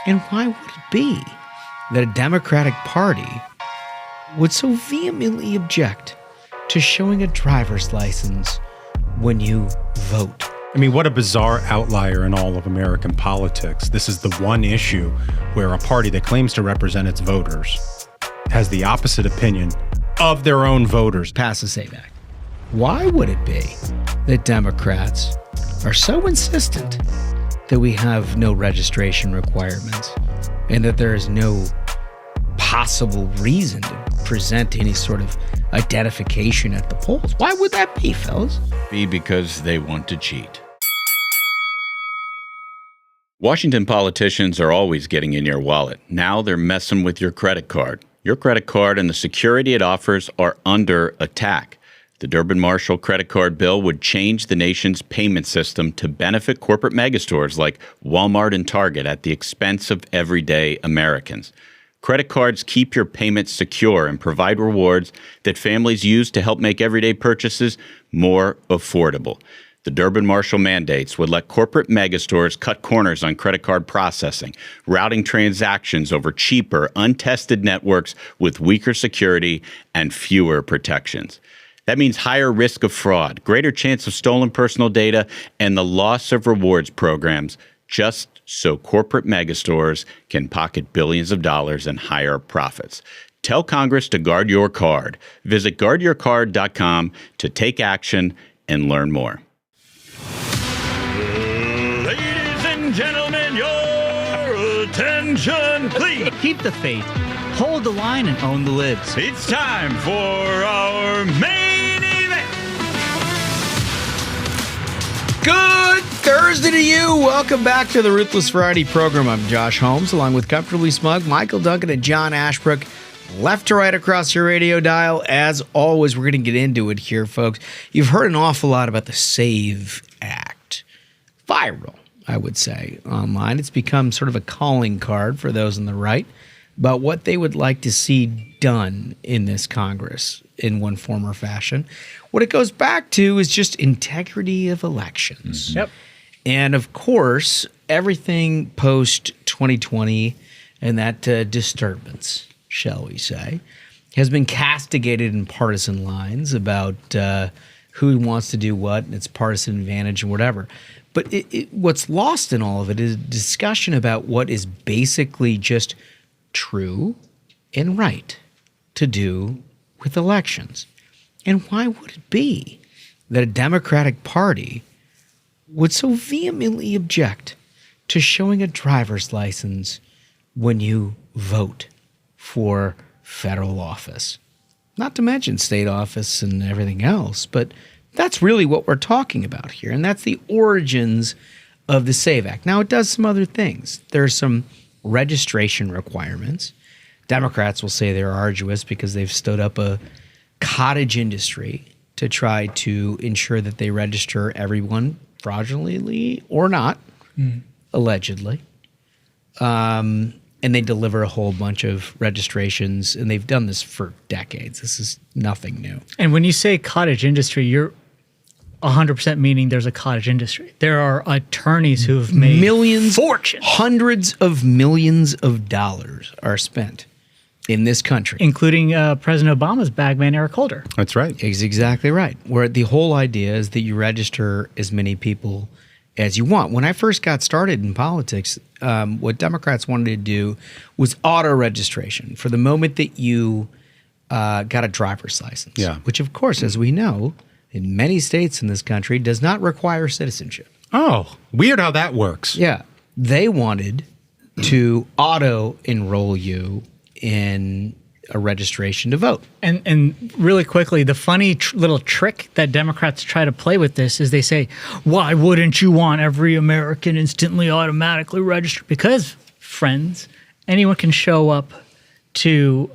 And why would it be that a Democratic Party would so vehemently object to showing a driver's license when you vote? I mean, what a bizarre outlier in all of American politics. This is the one issue where a party that claims to represent its voters has the opposite opinion of their own voters. Pass the SAVE Act. Why would it be that Democrats are so insistent that we have no registration requirements and that there is no possible reason to present any sort of identification at the polls? Why would that be, fellas? Because they want to cheat. Washington politicians are always getting in your wallet. Now they're messing with your credit card. Your credit card and the security it offers are under attack. The Durbin-Marshall credit card bill would change the nation's payment system to benefit corporate megastores like Walmart and Target at the expense of everyday Americans. Credit cards keep your payments secure and provide rewards that families use to help make everyday purchases more affordable. The Durbin-Marshall mandates would let corporate megastores cut corners on credit card processing, routing transactions over cheaper, untested networks with weaker security and fewer protections. That means higher risk of fraud, greater chance of stolen personal data, and the loss of rewards programs, just so corporate megastores can pocket billions of dollars in higher profits. Tell Congress to guard your card. Visit guardyourcard.com to take action and learn more. Ladies and gentlemen, your attention, please. Keep the faith, hold the line, and own the libs. It's time for our main event. Good Thursday to you. Welcome back to the Ruthless Variety program. I'm Josh Holmes, along with Comfortably Smug, Michael Duncan, and John Ashbrook. Left to right across your radio dial. As always, we're going to get into it here, folks. You've heard an awful lot about the SAVE Act. Viral, I would say, online. It's become sort of a calling card for those on the right about what they would like to see done in this Congress in one form or fashion. What it goes back to is just integrity of elections. Mm-hmm. Yep. And of course, everything post-2020 and that disturbance, shall we say, has been castigated in partisan lines about who wants to do what and its partisan advantage and whatever. But what's lost in all of it is a discussion about what is basically just true and right to do with elections. And why would it be that a Democratic Party would so vehemently object to showing a driver's license when you vote for federal office? Not to mention state office and everything else, but that's really what we're talking about here, and that's the origins of the SAVE Act. Now, it does some other things. There are some registration requirements. Democrats will say they're arduous because they've stood up a cottage industry to try to ensure that they register everyone fraudulently or not, allegedly. And they deliver a whole bunch of registrations, and they've done this for decades. This is nothing new. And when you say cottage industry, you're 100% meaning there's a cottage industry. There are attorneys who have made millions, fortunes. Hundreds of millions of dollars are spent in this country. Including President Obama's bagman, Eric Holder. That's right. Is exactly right. Where the whole idea is that you register as many people as you want. When I first got started in politics, what Democrats wanted to do was auto registration for the moment that you got a driver's license. Yeah. Which, of course, as we know, in many states in this country, does not require citizenship. Oh, weird how that works. Yeah. They wanted to auto enroll you in a registration to vote. And really quickly, the funny little trick that Democrats try to play with this is they say, why wouldn't you want every American instantly automatically registered? Because, friends, anyone can show up to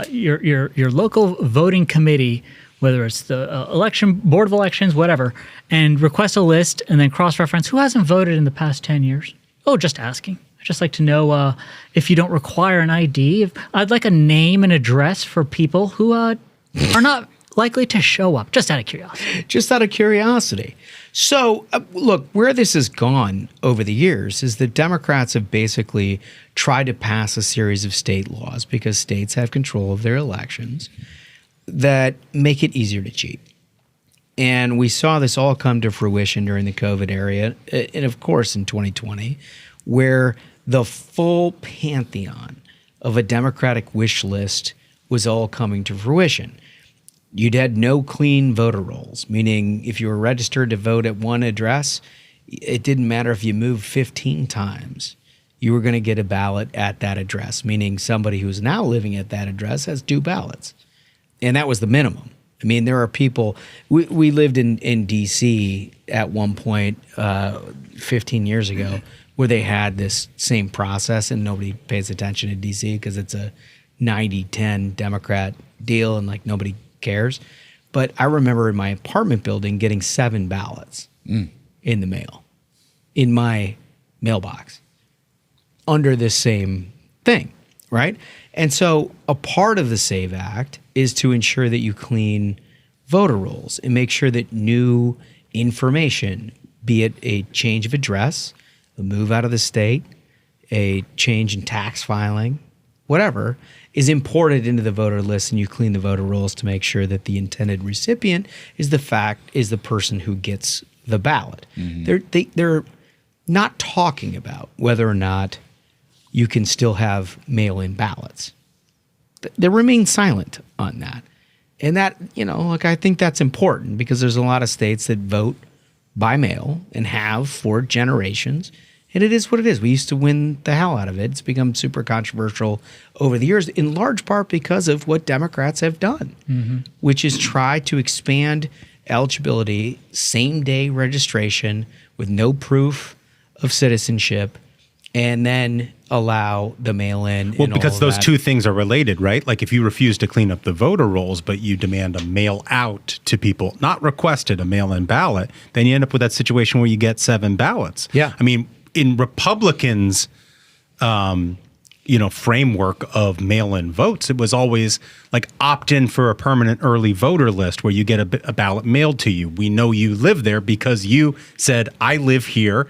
your local voting committee, whether it's the election, board of elections, whatever, and request a list and then cross-reference who hasn't voted in the past 10 years. Oh, just asking. I'd just like to know if you don't require an ID. I'd like a name and address for people who are not likely to show up? Just out of curiosity. Just out of curiosity. So, look, where this has gone over the years is that Democrats have basically tried to pass a series of state laws because states have control of their elections that make it easier to cheat. And we saw this all come to fruition during the COVID era, and of course in 2020, where the full pantheon of a Democratic wish list was all coming to fruition. You'd had no clean voter rolls, meaning if you were registered to vote at one address, it didn't matter if you moved 15 times. You were going to get a ballot at that address, meaning somebody who's now living at that address has 2 ballots. And that was the minimum. I mean, there are people, we lived in D.C. at one point 15 years ago where they had this same process, and nobody pays attention to D.C. because it's a 90-10 Democrat deal and like nobody cares. But I remember in my apartment building getting 7 ballots in the mail, in my mailbox, under this same thing, right? And so a part of the SAVE Act is to ensure that you clean voter rolls and make sure that new information, be it a change of address, a move out of the state, a change in tax filing, whatever, is imported into the voter list, and you clean the voter rolls to make sure that the intended recipient is the person who gets the ballot. They're not talking about whether or not you can still have mail-in ballots. They remain silent on that. And that, look, I think that's important because there's a lot of states that vote by mail and have for generations. And it is what it is. We used to win the hell out of it. It's become super controversial over the years, in large part because of what Democrats have done, which is try to expand eligibility, same-day registration with no proof of citizenship, and then allow the mail-in. Well, because those two things are related, right? Like if you refuse to clean up the voter rolls, but you demand a mail out to people, not requested a mail-in ballot, then you end up with that situation where you get 7 ballots. Yeah. I mean, in Republicans' framework of mail-in votes, it was always like opt in for a permanent early voter list where you get a ballot mailed to you. We know you live there because you said, I live here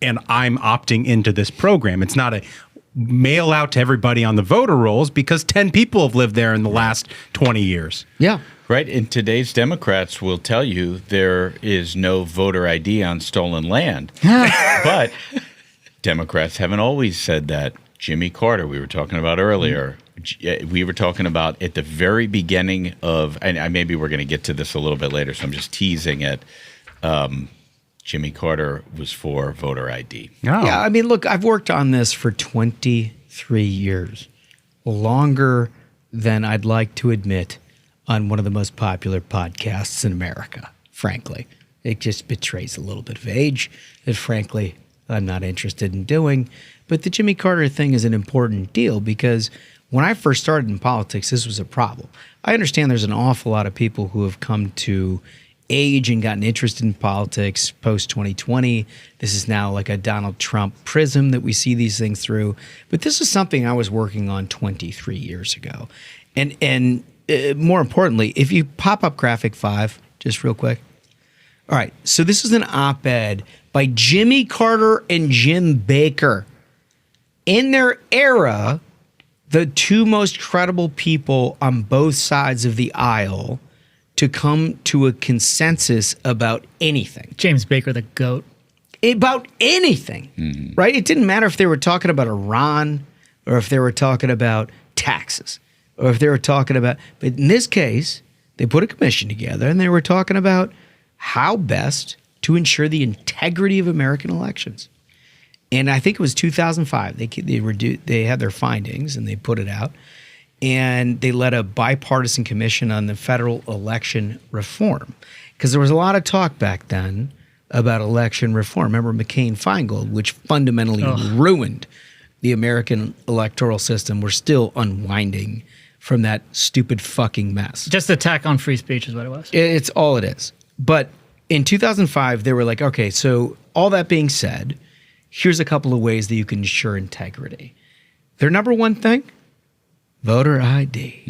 and I'm opting into this program. It's not a mail out to everybody on the voter rolls because 10 people have lived there in the last 20 years. Yeah. Right. And today's Democrats will tell you there is no voter ID on stolen land. But Democrats haven't always said that. Jimmy Carter, we were talking about earlier. We were talking about at the very beginning of, and maybe we're going to get to this a little bit later, so I'm just teasing it. Jimmy Carter was for voter ID. Oh. Yeah, I mean, look, I've worked on this for 23 years, longer than I'd like to admit on one of the most popular podcasts in America, frankly. It just betrays a little bit of age that, frankly, I'm not interested in doing. But the Jimmy Carter thing is an important deal because when I first started in politics, this was a problem. I understand there's an awful lot of people who have come to age and gotten interested in politics post-2020. This is now like a Donald Trump prism that we see these things through. But this is something I was working on 23 years ago. And more importantly, if you pop up graphic 5, just real quick. All right, so this is an op-ed by Jimmy Carter and Jim Baker. In their era, the 2 most credible people on both sides of the aisle to come to a consensus about anything. James Baker, the GOAT. About anything, right? It didn't matter if they were talking about Iran or if they were talking about taxes or if they were talking about, but in this case, they put a commission together and they were talking about how best to ensure the integrity of American elections. And I think it was 2005. They had their findings and they put it out. And they led a bipartisan commission on the federal election reform. Because there was a lot of talk back then about election reform. Remember McCain-Feingold, which fundamentally ruined the American electoral system. We're still unwinding from that stupid fucking mess. Just attack on free speech is what it was. It's all it is. But in 2005, they were like, okay, so all that being said, here's a couple of ways that you can ensure integrity. Their number one thing, voter ID.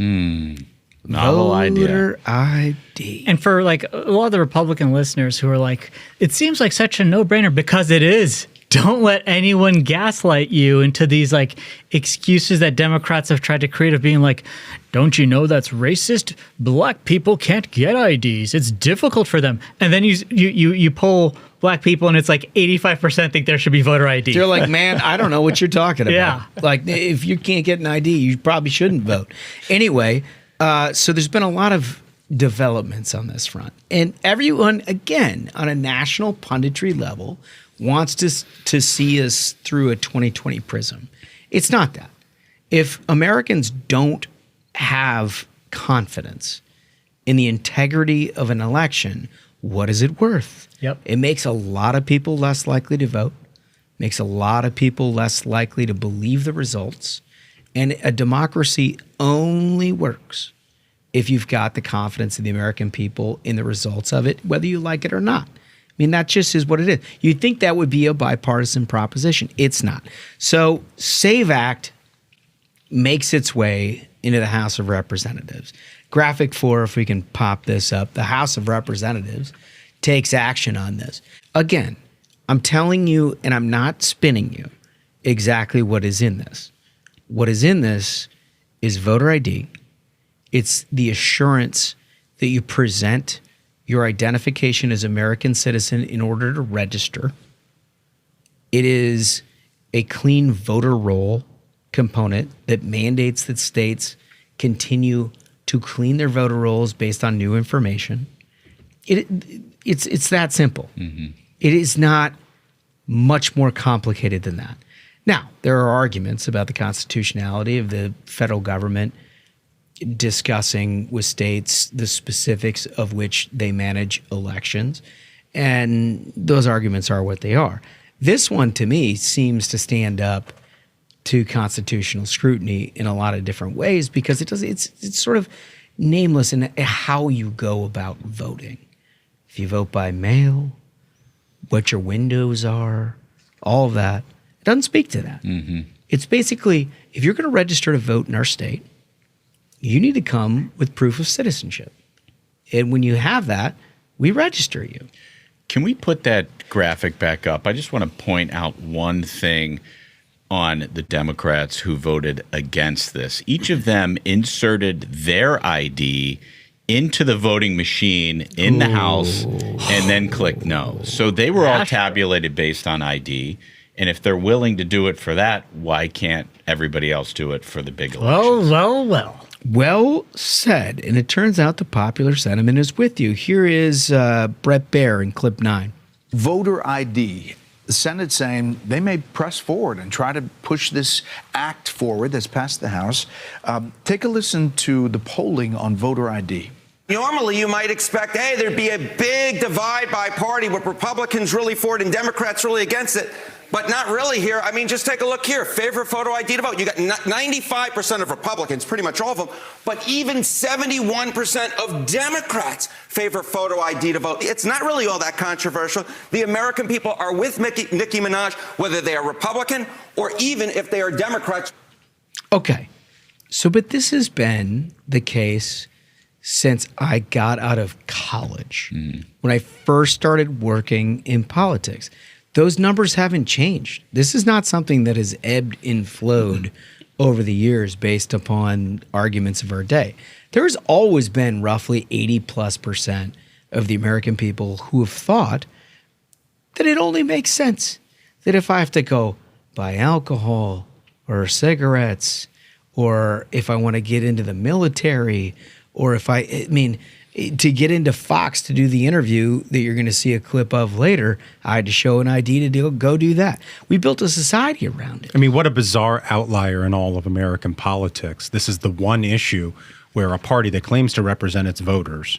Novel idea. Voter ID. And for like a lot of the Republican listeners who are like, it seems like such a no-brainer because it is. Don't let anyone gaslight you into these like excuses that Democrats have tried to create of being like, don't you know that's racist? Black people can't get IDs. It's difficult for them. And then you poll black people and it's like 85% think there should be voter ID. They're like, man, I don't know what you're talking about. Yeah. Like, if you can't get an ID, you probably shouldn't vote. Anyway, so there's been a lot of developments on this front. And everyone, again, on a national punditry level, wants to see us through a 2020 prism. It's not that. If Americans don't have confidence in the integrity of an election, what is it worth? Yep. It makes a lot of people less likely to vote, makes a lot of people less likely to believe the results, and a democracy only works if you've got the confidence of the American people in the results of it, whether you like it or not. I mean, that just is what it is. You'd think that would be a bipartisan proposition. It's not. So SAVE Act makes its way into the House of Representatives. Graphic 4, if we can pop this up, the House of Representatives takes action on this. Again, I'm telling you, and I'm not spinning you, exactly what is in this. What is in this is voter ID. It's the assurance that you present your identification as American citizen in order to register. It is a clean voter roll component that mandates that states continue to clean their voter rolls based on new information. It's that simple. Mm-hmm. It is not much more complicated than that. Now, there are arguments about the constitutionality of the federal government discussing with states the specifics of which they manage elections, and those arguments are what they are. This one, to me, seems to stand up to constitutional scrutiny in a lot of different ways because it's sort of nameless in how you go about voting. If you vote by mail, what your windows are, all of that, it doesn't speak to that. Mm-hmm. It's basically, if you're going to register to vote in our state, you need to come with proof of citizenship. And when you have that, we register you. Can we put that graphic back up? I just want to point out one thing on the Democrats who voted against this. Each of them inserted their ID into the voting machine in the House and then clicked no. So they were all tabulated based on ID. And if they're willing to do it for that, why can't everybody else do it for the big elections? Well. Well said. And it turns out the popular sentiment is with you. Here is Bret Baier in clip 9. Voter ID. The Senate saying they may press forward and try to push this act forward that's passed the House. Take a listen to the polling on voter ID. Normally, you might expect, hey, there'd be a big divide by party with Republicans really for it and Democrats really against it. But not really here. I mean, just take a look here. Favorite photo ID to vote. You got 95% of Republicans, pretty much all of them, but even 71% of Democrats favor photo ID to vote. It's not really all that controversial. The American people are with Nicki Minaj, whether they are Republican or even if they are Democrats. Okay. So, but this has been the case since I got out of college, when I first started working in politics. Those numbers haven't changed. This is not something that has ebbed and flowed over the years based upon arguments of our day. There's always been roughly 80+% of the American people who have thought that it only makes sense that if I have to go buy alcohol or cigarettes, or if I want to get into the military, or if I mean, to get into Fox to do the interview that you're going to see a clip of later, I had to show an ID to go do that. We built a society around it. I mean, what a bizarre outlier in all of American politics. This is the one issue where a party that claims to represent its voters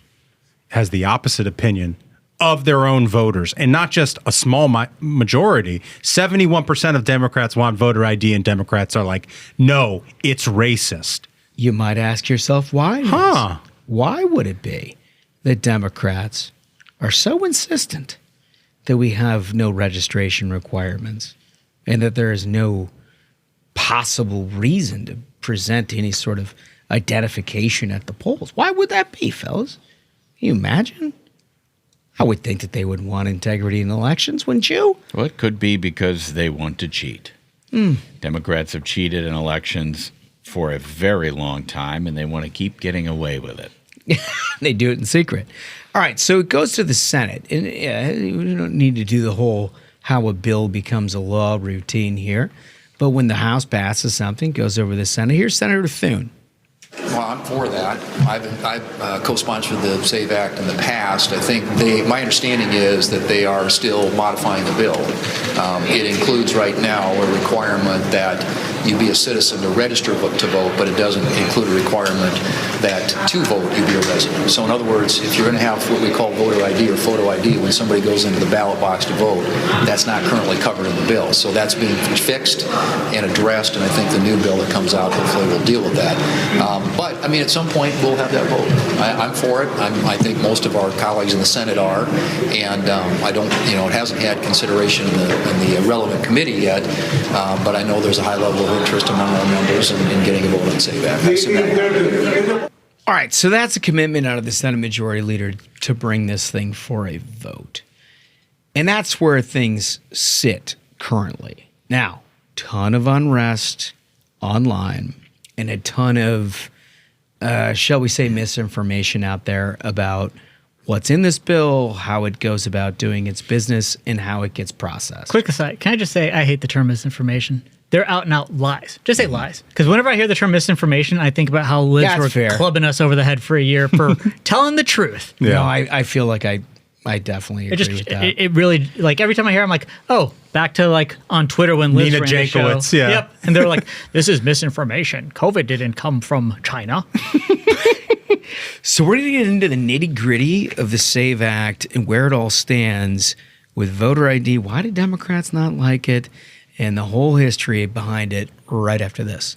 has the opposite opinion of their own voters, and not just a small majority. 71% of Democrats want voter ID, and Democrats are like, no, it's racist. You might ask yourself why. Why would it be that Democrats are so insistent that we have no registration requirements and that there is no possible reason to present any sort of identification at the polls. Why would that be, fellas? Can you imagine? I would think that they would want integrity in elections, wouldn't you? Well, it could be because they want to cheat. Democrats have cheated in elections for a very long time, and they want to keep getting away with it. They do it in secret. All right, so it goes to the Senate. And we don't need to do the whole how a bill becomes a law routine here. But when the House passes something, it goes over to the Senate. Here's Senator Thune. Well, I'm for that. I've co-sponsored the SAVE Act in the past. I think my understanding is that they are still modifying the bill. It includes right now a requirement that you be a citizen to register to vote, but it doesn't include a requirement that to vote you be a resident. So in other words, if you're going to have what we call voter ID or photo ID when somebody goes into the ballot box to vote, that's not currently covered in the bill. So that's being fixed and addressed, and I think the new bill that comes out hopefully will deal with that. But I mean, at some point we'll have that vote. I'm for it. I think most of our colleagues in the Senate are, and I don't, it hasn't had consideration in the relevant committee yet. But I know there's a high level of interest among our members in getting a vote on SAVE Act. All right, so that's a commitment out of the Senate Majority Leader to bring this thing for a vote. And that's where things sit currently. Now, ton of unrest online and a ton of, shall we say, misinformation out there about what's in this bill, how it goes about doing its business, and how it gets processed. Quick aside, can I just say I hate the term misinformation? They're out and out lies. Just say lies. Because whenever I hear the term misinformation, I think about how libs were clubbing us over the head for a year for telling the truth. Yeah. No, I feel like I definitely agree with that. It really, like, every time I hear it, I'm like, oh, back to, like, on Twitter when Liz ran the show. Yeah. Yep. And they're like, this is misinformation. COVID didn't come from China. So we're going to get into the nitty-gritty of the SAVE Act and where it all stands with voter ID. Why do Democrats not like it? And the whole history behind it right after this.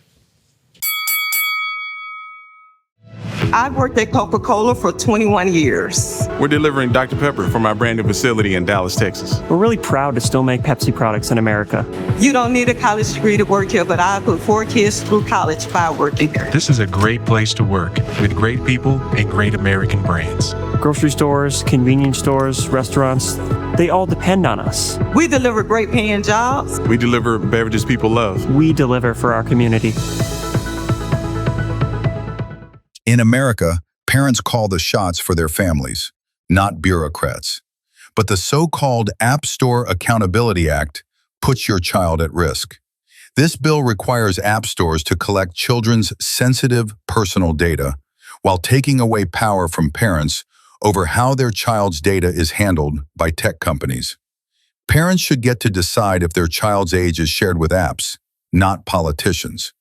I've worked at Coca-Cola for 21 years. We're delivering Dr. Pepper from our brand new facility in Dallas, Texas. We're really proud to still make Pepsi products in America. You don't need a college degree to work here, but I put 4 kids through college by working here. This is a great place to work with great people and great American brands. Grocery stores, convenience stores, restaurants, they all depend on us. We deliver great paying jobs. We deliver beverages people love. We deliver for our community. In America, parents call the shots for their families, not bureaucrats. But the so-called App Store Accountability Act puts your child at risk. This bill requires app stores to collect children's sensitive personal data while taking away power from parents over how their child's data is handled by tech companies. Parents should get to decide if their child's age is shared with apps, not politicians.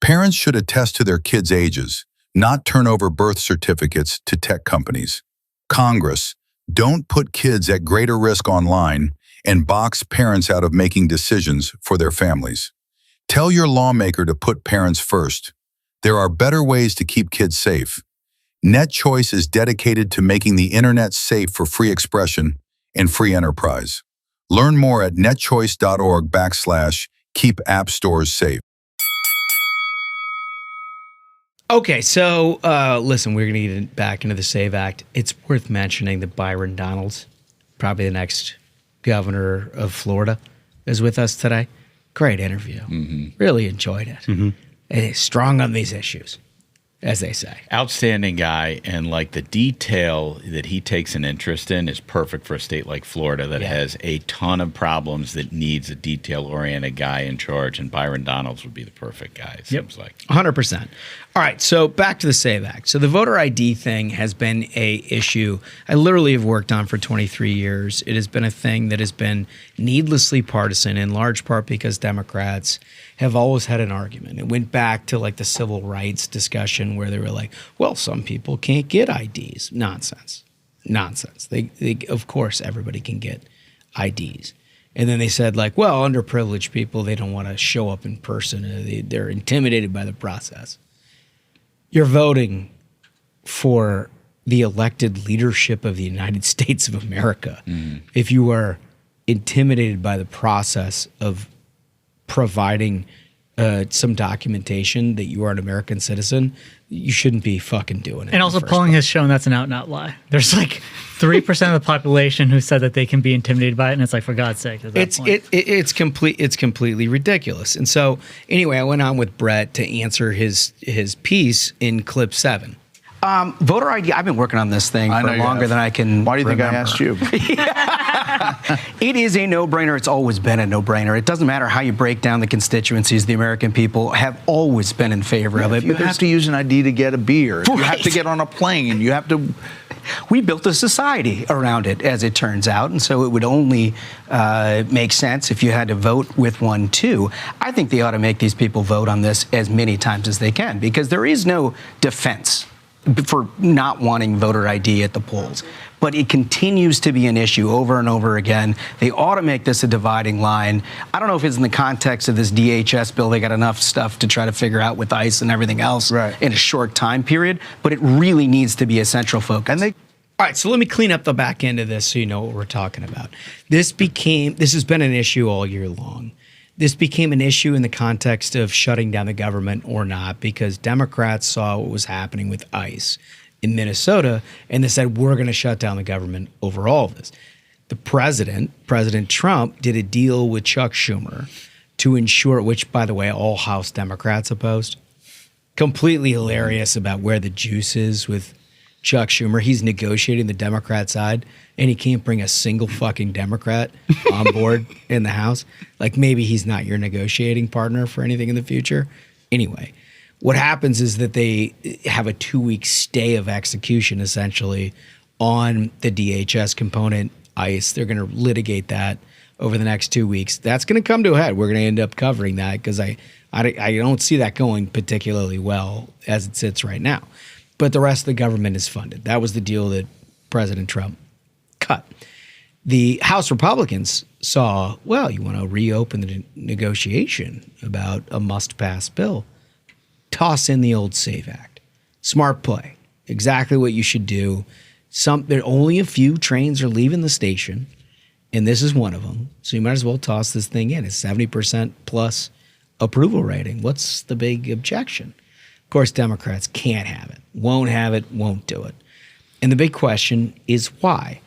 Parents should attest to their kids' ages, not turn over birth certificates to tech companies. Congress, don't put kids at greater risk online and box parents out of making decisions for their families. Tell your lawmaker to put parents first. There are better ways to keep kids safe. NetChoice is dedicated to making the internet safe for free expression and free enterprise. Learn more at netchoice.org/keep app stores safe. Okay, so listen, we're going to get back into the SAVE Act. It's worth mentioning that Byron Donalds, probably the next governor of Florida, is with us today. Great interview. Mm-hmm. Really enjoyed it. Mm-hmm. And he's strong on these issues, as they say. Outstanding guy, and like the detail that he takes an interest in is perfect for a state like Florida that has a ton of problems that needs a detail-oriented guy in charge, and Byron Donalds would be the perfect guy, it seems like. 100%. All right, so back to the SAVE Act. So the voter ID thing has been a issue I literally have worked on for 23 years. It has been a thing that has been needlessly partisan, in large part because Democrats have always had an argument. It went back to like the civil rights discussion where they were like, well, some people can't get IDs. Nonsense. They of course, everybody can get IDs. And then they said like, well, underprivileged people, they don't want to show up in person. They're intimidated by the process. You're voting for the elected leadership of the United States of America. Mm. If you are intimidated by the process of providing some documentation that you are an American citizen, you shouldn't be fucking doing it. And also, polling has shown that's an out-and-out lie. There's like 3% of the population who said that they can be intimidated by it, and it's like, for God's sake, at that point. It's completely ridiculous. And so, anyway, I went on with Bret to answer his piece in clip 7. Voter ID, I've been working on this thing for longer than I can Why do you think remember. I asked you? It is a no-brainer. It's always been a no-brainer. It doesn't matter how you break down the constituencies. The American people have always been in favor of it. You have to use an ID to get a beer. Right. You have to get on a plane. You have to... We built a society around it, as it turns out, and so it would only make sense if you had to vote with one, too. I think they ought to make these people vote on this as many times as they can, because there is no defense for not wanting voter ID at the polls. But it continues to be an issue over and over again. They ought to make this a dividing line. I don't know if it's in the context of this DHS bill. They got enough stuff to try to figure out with ICE and everything else in a short time period. But it really needs to be a central focus. All right, so let me clean up the back end of this so you know what we're talking about. This has been an issue all year long. This became an issue in the context of shutting down the government or not, because Democrats saw what was happening with ICE in Minnesota, and they said, we're going to shut down the government over all of this. The President Trump, did a deal with Chuck Schumer to ensure, which, by the way, all House Democrats opposed. Completely hilarious about where the juice is with Chuck Schumer. He's negotiating the Democrat side, and he can't bring a single fucking Democrat on board in the House. Like, maybe he's not your negotiating partner for anything in the future. Anyway, what happens is that they have a 2-week stay of execution, essentially, on the DHS component, ICE. They're going to litigate that over the next 2 weeks. That's going to come to a head. We're going to end up covering that because I don't see that going particularly well as it sits right now. But the rest of the government is funded. That was the deal that President Trump cut. The House Republicans saw, well, you want to reopen the negotiation about a must-pass bill. Toss in the old SAVE Act. Smart play. Exactly what you should do. Only a few trains are leaving the station, and this is one of them. So you might as well toss this thing in. It's 70% plus approval rating. What's the big objection? Of course, Democrats can't have it, won't do it. And the big question is why?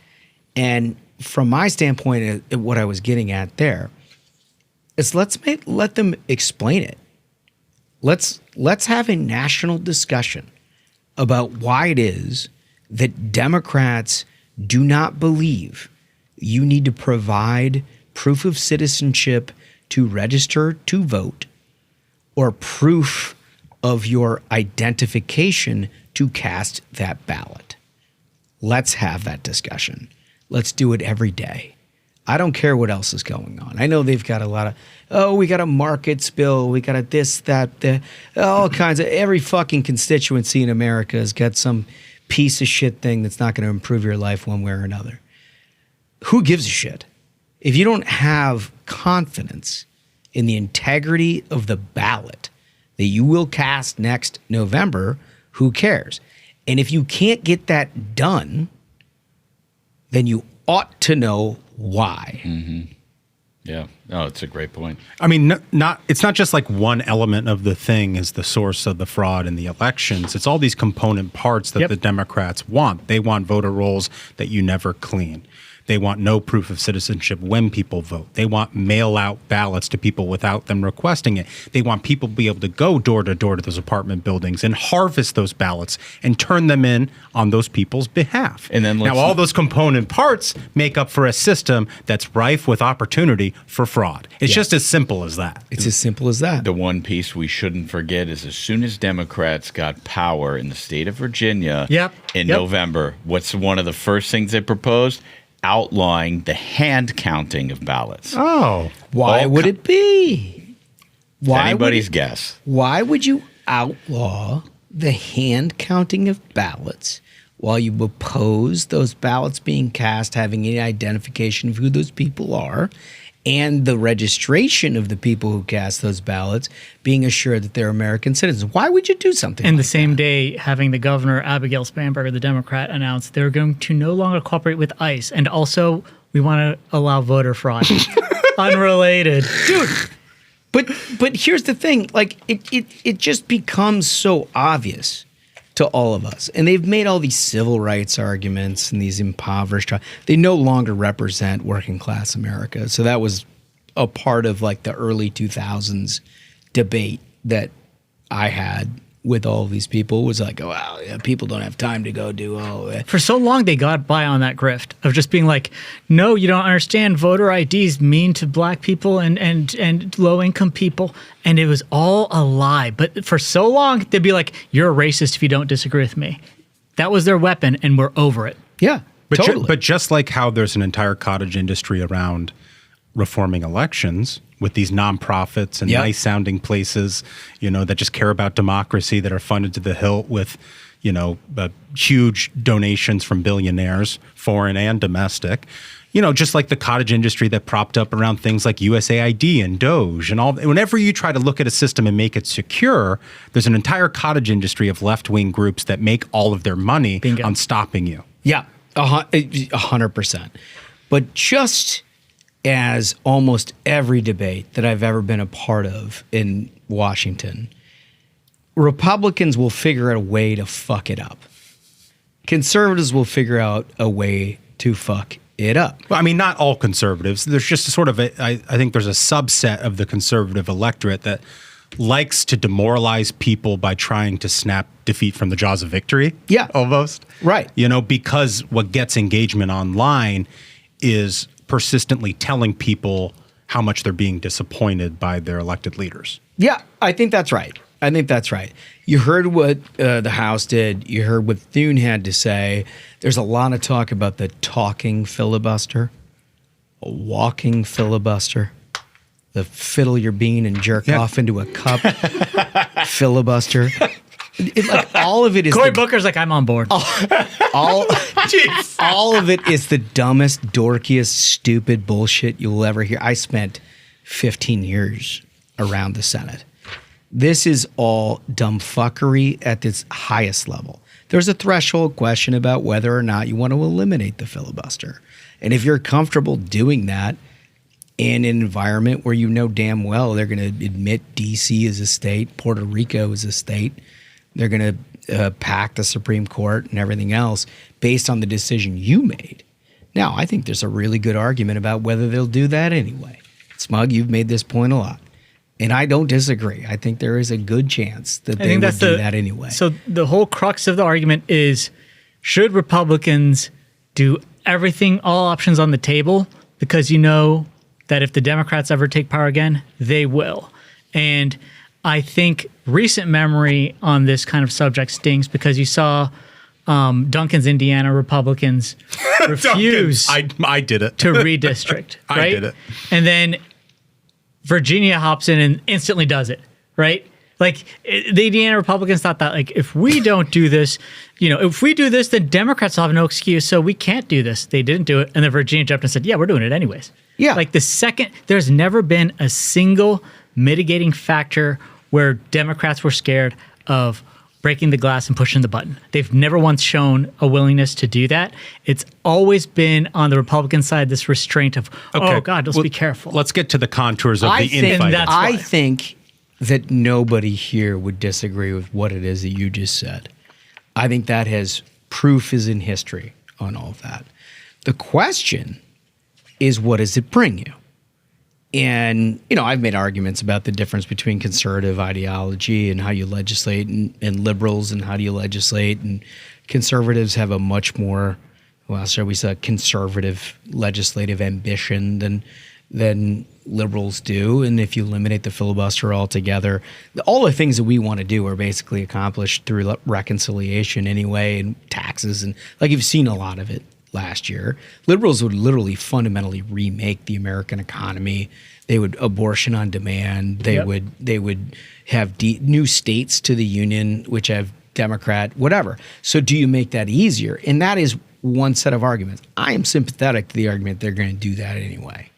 And from my standpoint, what I was getting at there is let them explain it. Let's have a national discussion about why it is that Democrats do not believe you need to provide proof of citizenship to register to vote or proof of your identification to cast that ballot. Let's have that discussion. Let's do it every day. I don't care what else is going on. I know they've got a lot of, we got a markets bill, we got a this, that, all kinds of, every fucking constituency in America has got some piece of shit thing that's not going to improve your life one way or another. Who gives a shit? If you don't have confidence in the integrity of the ballot that you will cast next November, who cares? And if you can't get that done, then you ought to know why. Mm-hmm. Yeah. No, it's a great point. I mean, it's not just like one element of the thing is the source of the fraud in the elections. It's all these component parts that the Democrats want. They want voter rolls that you never clean. They want no proof of citizenship when people vote. They want mail-out ballots to people without them requesting it. They want people to be able to go door to door to those apartment buildings and harvest those ballots and turn them in on those people's behalf. And then now all those component parts make up for a system that's rife with opportunity for fraud. It's just as simple as that. It's as simple as that. The one piece we shouldn't forget is as soon as Democrats got power in the state of Virginia in November, what's one of the first things they proposed? Outlawing the hand counting of ballots. Oh. Why would it be? Anybody's guess. Why would you outlaw the hand counting of ballots while you oppose those ballots being cast having any identification of who those people are and the registration of the people who cast those ballots being assured that they're American citizens? Why would you do something And like the same day, having the governor, Abigail Spanberger, the Democrat, announce they're going to no longer cooperate with ICE. And also, we want to allow voter fraud. Unrelated. Dude, But here's the thing, like it just becomes so obvious to all of us. And they've made all these civil rights arguments and these impoverished, they no longer represent working class America. So that was a part of like the early 2000s debate that I had with all of these people was like, oh, wow, yeah, people don't have time to go do all that. For so long, they got by on that grift of just being like, no, you don't understand. Voter IDs mean to black people and low-income people. And it was all a lie. But for so long, they'd be like, you're a racist if you don't disagree with me. That was their weapon, and we're over it. Yeah, but totally. But just like how there's an entire cottage industry around reforming elections with these nonprofits and nice sounding places, that just care about democracy, that are funded to the hilt with, huge donations from billionaires, foreign and domestic, just like the cottage industry that propped up around things like USAID and Doge and all. Whenever you try to look at a system and make it secure, there's an entire cottage industry of left-wing groups that make all of their money on stopping you. Yeah, 100%. But just as almost every debate that I've ever been a part of in Washington, Republicans will figure out a way to fuck it up. Conservatives will figure out a way to fuck it up. Well, I mean, not all conservatives. There's just a sort of I think there's a subset of the conservative electorate that likes to demoralize people by trying to snap defeat from the jaws of victory. Yeah. Almost. Right. Because what gets engagement online is persistently telling people how much they're being disappointed by their elected leaders. Yeah, I think that's right. You heard what the House did. You heard what Thune had to say. There's a lot of talk about the talking filibuster, a walking filibuster, the fiddle your bean and jerk off into a cup filibuster. All of it is Cory Booker's like, I'm on board. All of it is the dumbest, dorkiest, stupid bullshit you'll ever hear. I spent 15 years around the Senate. This is all dumb fuckery at its highest level. There's a threshold question about whether or not you want to eliminate the filibuster. And if you're comfortable doing that in an environment where you know damn well they're going to admit D.C. is a state, Puerto Rico is a state, they're going to pack the Supreme Court and everything else based on the decision you made. Now, I think there's a really good argument about whether they'll do that anyway. Smug, you've made this point a lot. And I don't disagree. I think there is a good chance that they would do that anyway. So the whole crux of the argument is, should Republicans do everything, all options on the table? Because you know that if the Democrats ever take power again, they will. And I think recent memory on this kind of subject stings because you saw Duncan's Indiana Republicans refuse I did it. to redistrict. Right? I did it. And then Virginia hops in and instantly does it, right? Like the Indiana Republicans thought that like, if we don't do this, if we do this, then Democrats will have no excuse. So we can't do this. They didn't do it. And then Virginia jumped and said, yeah, we're doing it anyways. Yeah. Like there's never been a single mitigating factor where Democrats were scared of breaking the glass and pushing the button. They've never once shown a willingness to do that. It's always been on the Republican side, this restraint of, oh God, let's be careful. Let's get to the contours of the infighting. I think that nobody here would disagree with what it is that you just said. I think that proof is in history on all of that. The question is, what does it bring you? And, I've made arguments about the difference between conservative ideology and how you legislate and liberals and how do you legislate. And conservatives have a much more, shall we say, conservative legislative ambition than liberals do. And if you eliminate the filibuster altogether, all the things that we want to do are basically accomplished through reconciliation anyway, and taxes. And like you've seen a lot of it last year. Liberals would literally fundamentally remake the American economy. They would abortion on demand. They would have new states to the union, which have Democrat, whatever. So do you make that easier? And that is one set of arguments. I am sympathetic to the argument they're going to do that anyway.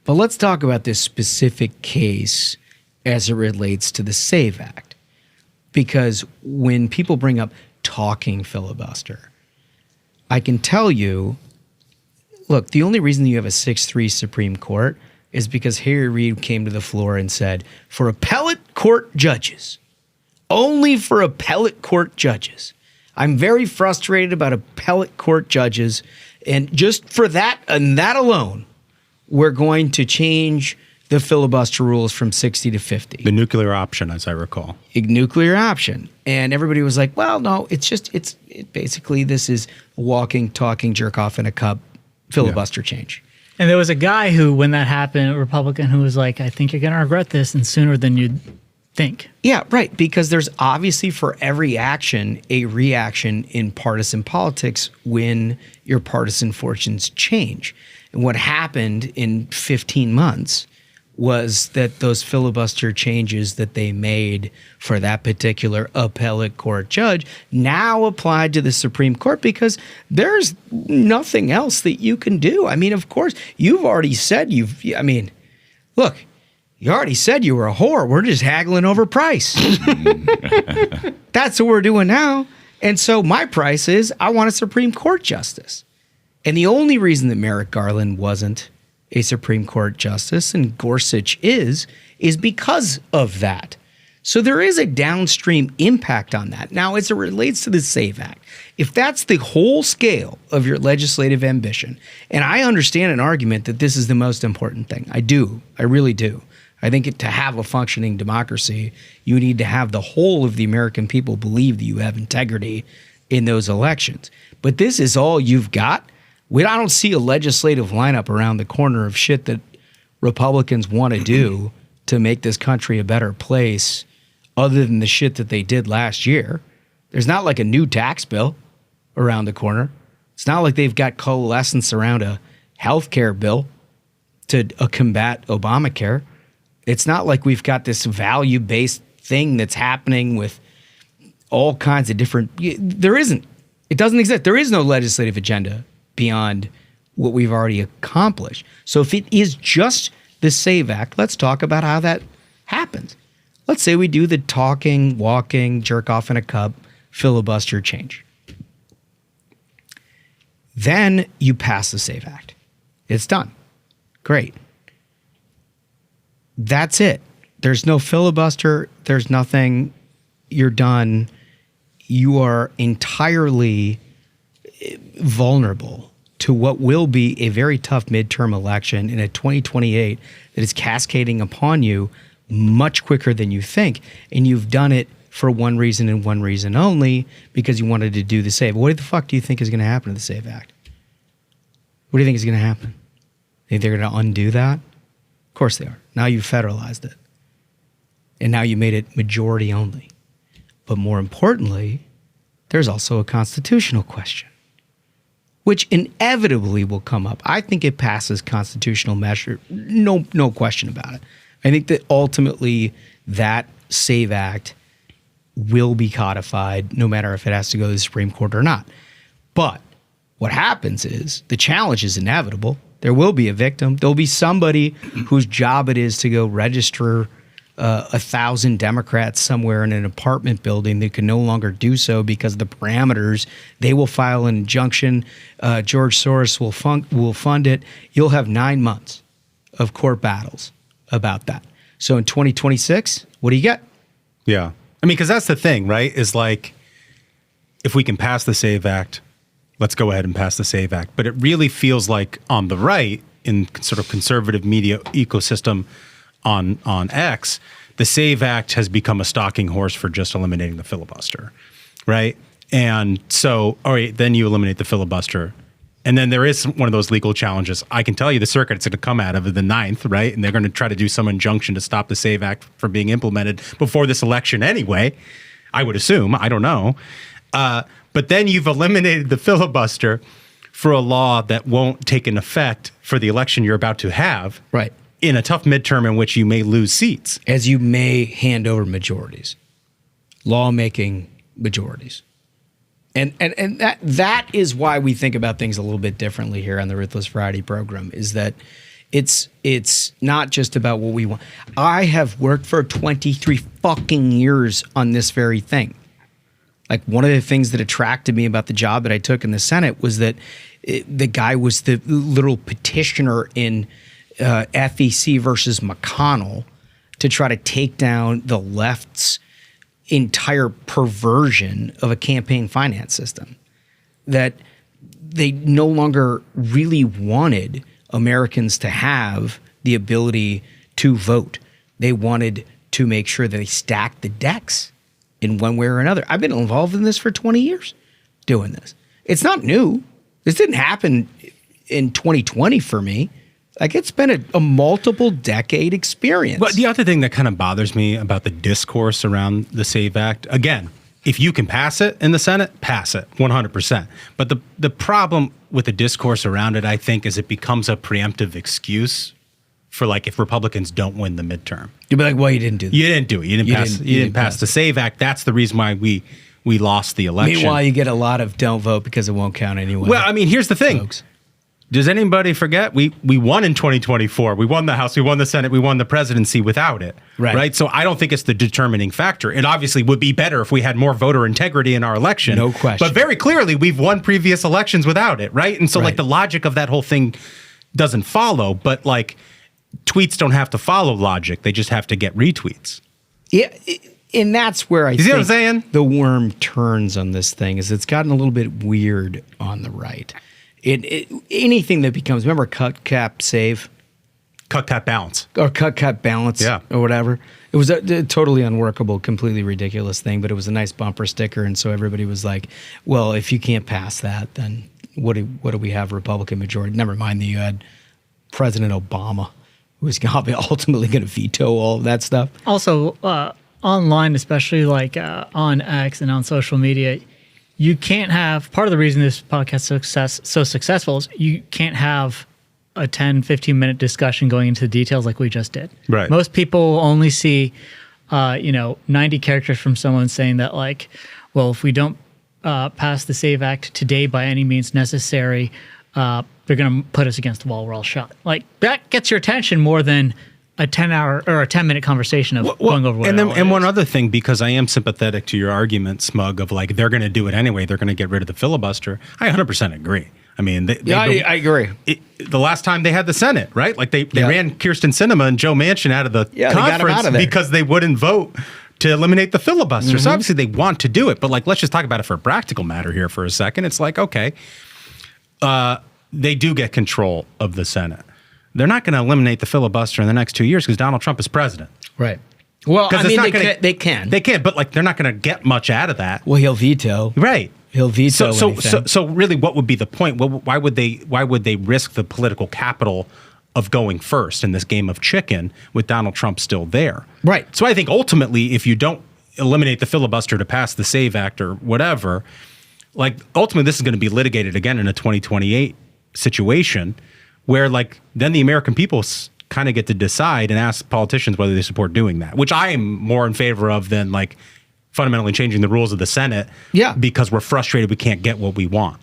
But let's talk about this specific case as it relates to the SAVE Act. Because when people bring up talking filibuster, I can tell you, look, the only reason you have a 6-3 Supreme Court is because Harry Reid came to the floor and said, for appellate court judges, only for appellate court judges. I'm very frustrated about appellate court judges. And just for that and that alone, we're going to change the filibuster rules from 60 to 50. The nuclear option, as I recall. Nuclear option. And everybody was like, well, no, it's basically this is a walking, talking, jerk off in a cup filibuster change. And there was a guy who, when that happened, a Republican, who was like, I think you're going to regret this, and sooner than you'd think. Yeah, right. Because there's obviously for every action a reaction in partisan politics when your partisan fortunes change. And what happened in 15 months was that those filibuster changes that they made for that particular appellate court judge now applied to the Supreme Court because there's nothing else that you can do. I mean, of course, you've already said look, you already said you were a whore. We're just haggling over price. That's what we're doing now. And so my price is I want a Supreme Court justice. And the only reason that Merrick Garland wasn't a Supreme Court justice and Gorsuch is because of that. So there is a downstream impact on that. Now, as it relates to the SAVE Act, if that's the whole scale of your legislative ambition, and I understand an argument that this is the most important thing. I do. I really do. I think to have a functioning democracy, you need to have the whole of the American people believe that you have integrity in those elections. But this is all you've got. I don't see a legislative lineup around the corner of shit that Republicans want to do to make this country a better place other than the shit that they did last year. There's not like a new tax bill around the corner. It's not like they've got coalescence around a health care bill to combat Obamacare. It's not like we've got this value-based thing that's happening with all kinds of different... There isn't. It doesn't exist. There is no legislative agenda beyond what we've already accomplished. So if it is just the SAVE Act, let's talk about how that happens. Let's say we do the talking, walking, jerk off in a cup, filibuster change. Then you pass the SAVE Act. It's done. Great. That's it. There's no filibuster. There's nothing. You're done. You are entirely vulnerable to what will be a very tough midterm election in a 2028 that is cascading upon you much quicker than you think. And you've done it for one reason and one reason only, because you wanted to do the SAVE. What the fuck do you think is going to happen to the SAVE Act? What do you think is going to happen? Think they're going to undo that? Of course they are. Now you've federalized it. And now you made it majority only. But more importantly, there's also a constitutional question, which inevitably will come up. I think it passes constitutional measure. No question about it. I think that ultimately that SAVE Act will be codified no matter if it has to go to the Supreme Court or not. But what happens is the challenge is inevitable. There will be a victim. There'll be somebody whose job it is to go register 1,000 Democrats somewhere in an apartment building that can no longer do so because of the parameters. They will file an injunction. George Soros will fund it. You'll have 9 months of court battles about that. So in 2026, what do you get? Yeah. I mean, because that's the thing, right? Is like, if we can pass the SAVE Act, let's go ahead and pass the SAVE Act. But it really feels like on the right, in sort of conservative media ecosystem on X, the SAVE Act has become a stalking horse for just eliminating the filibuster, right? And so, all right, then you eliminate the filibuster. And then there is one of those legal challenges. I can tell you the circuit it's going to come out of the 9th, right? And they're going to try to do some injunction to stop the SAVE Act from being implemented before this election anyway, I would assume. I don't know. But then you've eliminated the filibuster for a law that won't take an effect for the election you're about to have. Right. In a tough midterm in which you may lose seats. As you may hand over majorities, lawmaking majorities. And that is why we think about things a little bit differently here on the Ruthless Friday program, is that it's not just about what we want. I have worked for 23 fucking years on this very thing. Like, one of the things that attracted me about the job that I took in the Senate was that the guy was the literal petitioner in FEC versus McConnell to try to take down the left's entire perversion of a campaign finance system. That they no longer really wanted Americans to have the ability to vote. They wanted to make sure that they stacked the decks in one way or another. I've been involved in this for 20 years doing this. It's not new. This didn't happen in 2020 for me. Like, it's been a multiple decade experience. But the other thing that kind of bothers me about the discourse around the SAVE Act, again, if you can pass it in the Senate, pass it 100%. But the problem with the discourse around it, I think, is it becomes a preemptive excuse for, like, if Republicans don't win the midterm. You'd be like, well, you didn't do that. You didn't do it. You didn't pass the SAVE Act. That's the reason why we lost the election. Meanwhile, you get a lot of don't vote because it won't count anyway. Well, I mean, here's the thing. Folks. Does anybody forget? We won in 2024. We won the House. We won the Senate. We won the presidency without it. Right. So I don't think it's the determining factor. It obviously would be better if we had more voter integrity in our election. No question. But very clearly, we've won previous elections without it. Right. And so like the logic of that whole thing doesn't follow. But like tweets don't have to follow logic. They just have to get retweets. Yeah. And that's where I see what I'm saying? The worm turns on this thing is it's gotten a little bit weird on the right. Anything that becomes, remember cut, cap, save? Cut, cap, balance. Or cut, cap, balance, or whatever. It was a totally unworkable, completely ridiculous thing, but it was a nice bumper sticker, and so everybody was like, well, if you can't pass that, then what do we have, Republican majority? Never mind that you had President Obama, who was ultimately going to veto all of that stuff. Also, online, especially like on X and on social media, you can't have, part of the reason this podcast is so successful is you can't have a 10, 15-minute discussion going into the details like we just did. Right. Most people only see, 90 characters from someone saying that, like, well, if we don't pass the SAVE Act today by any means necessary, they're going to put us against the wall. We're all shot. Like, that gets your attention more than a 10-hour or a 10-minute conversation of going over what and one other thing, because I am sympathetic to your argument, Smug, of like they're going to do it anyway. They're going to get rid of the filibuster. I 100% agree. I mean, I agree. The last time they had the Senate, right? Like they ran Kirsten Sinema and Joe Manchin out of the conference because they wouldn't vote to eliminate the filibuster. So obviously they want to do it, but like let's just talk about it for a practical matter here for a second. It's like, okay, they do get control of the Senate. They're not going to eliminate the filibuster in the next 2 years because Donald Trump is president. Right. Well, I mean, they can. They can, but like they're not going to get much out of that. Well, he'll veto. Right. He'll veto. So really, what would be the point? Why would they risk the political capital of going first in this game of chicken with Donald Trump still there? Right. So I think ultimately, if you don't eliminate the filibuster to pass the SAVE Act or whatever, like ultimately this is going to be litigated again in a 2028 situation. Where like then the American people kind of get to decide and ask politicians whether they support doing that, which I am more in favor of than like fundamentally changing the rules of the Senate. Yeah, because we're frustrated we can't get what we want.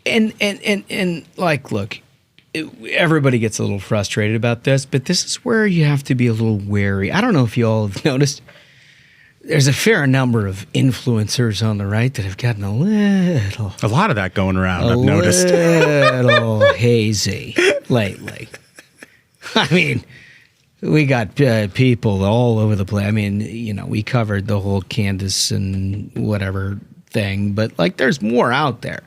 And like, look, everybody gets a little frustrated about this, but this is where you have to be a little wary. I don't know if you all have noticed. There's a fair number of influencers on the right that have gotten a lot of that going around. I've noticed a little hazy lately. I mean, we got people all over the place. I mean, we covered the whole Candace and whatever thing, but like, there's more out there.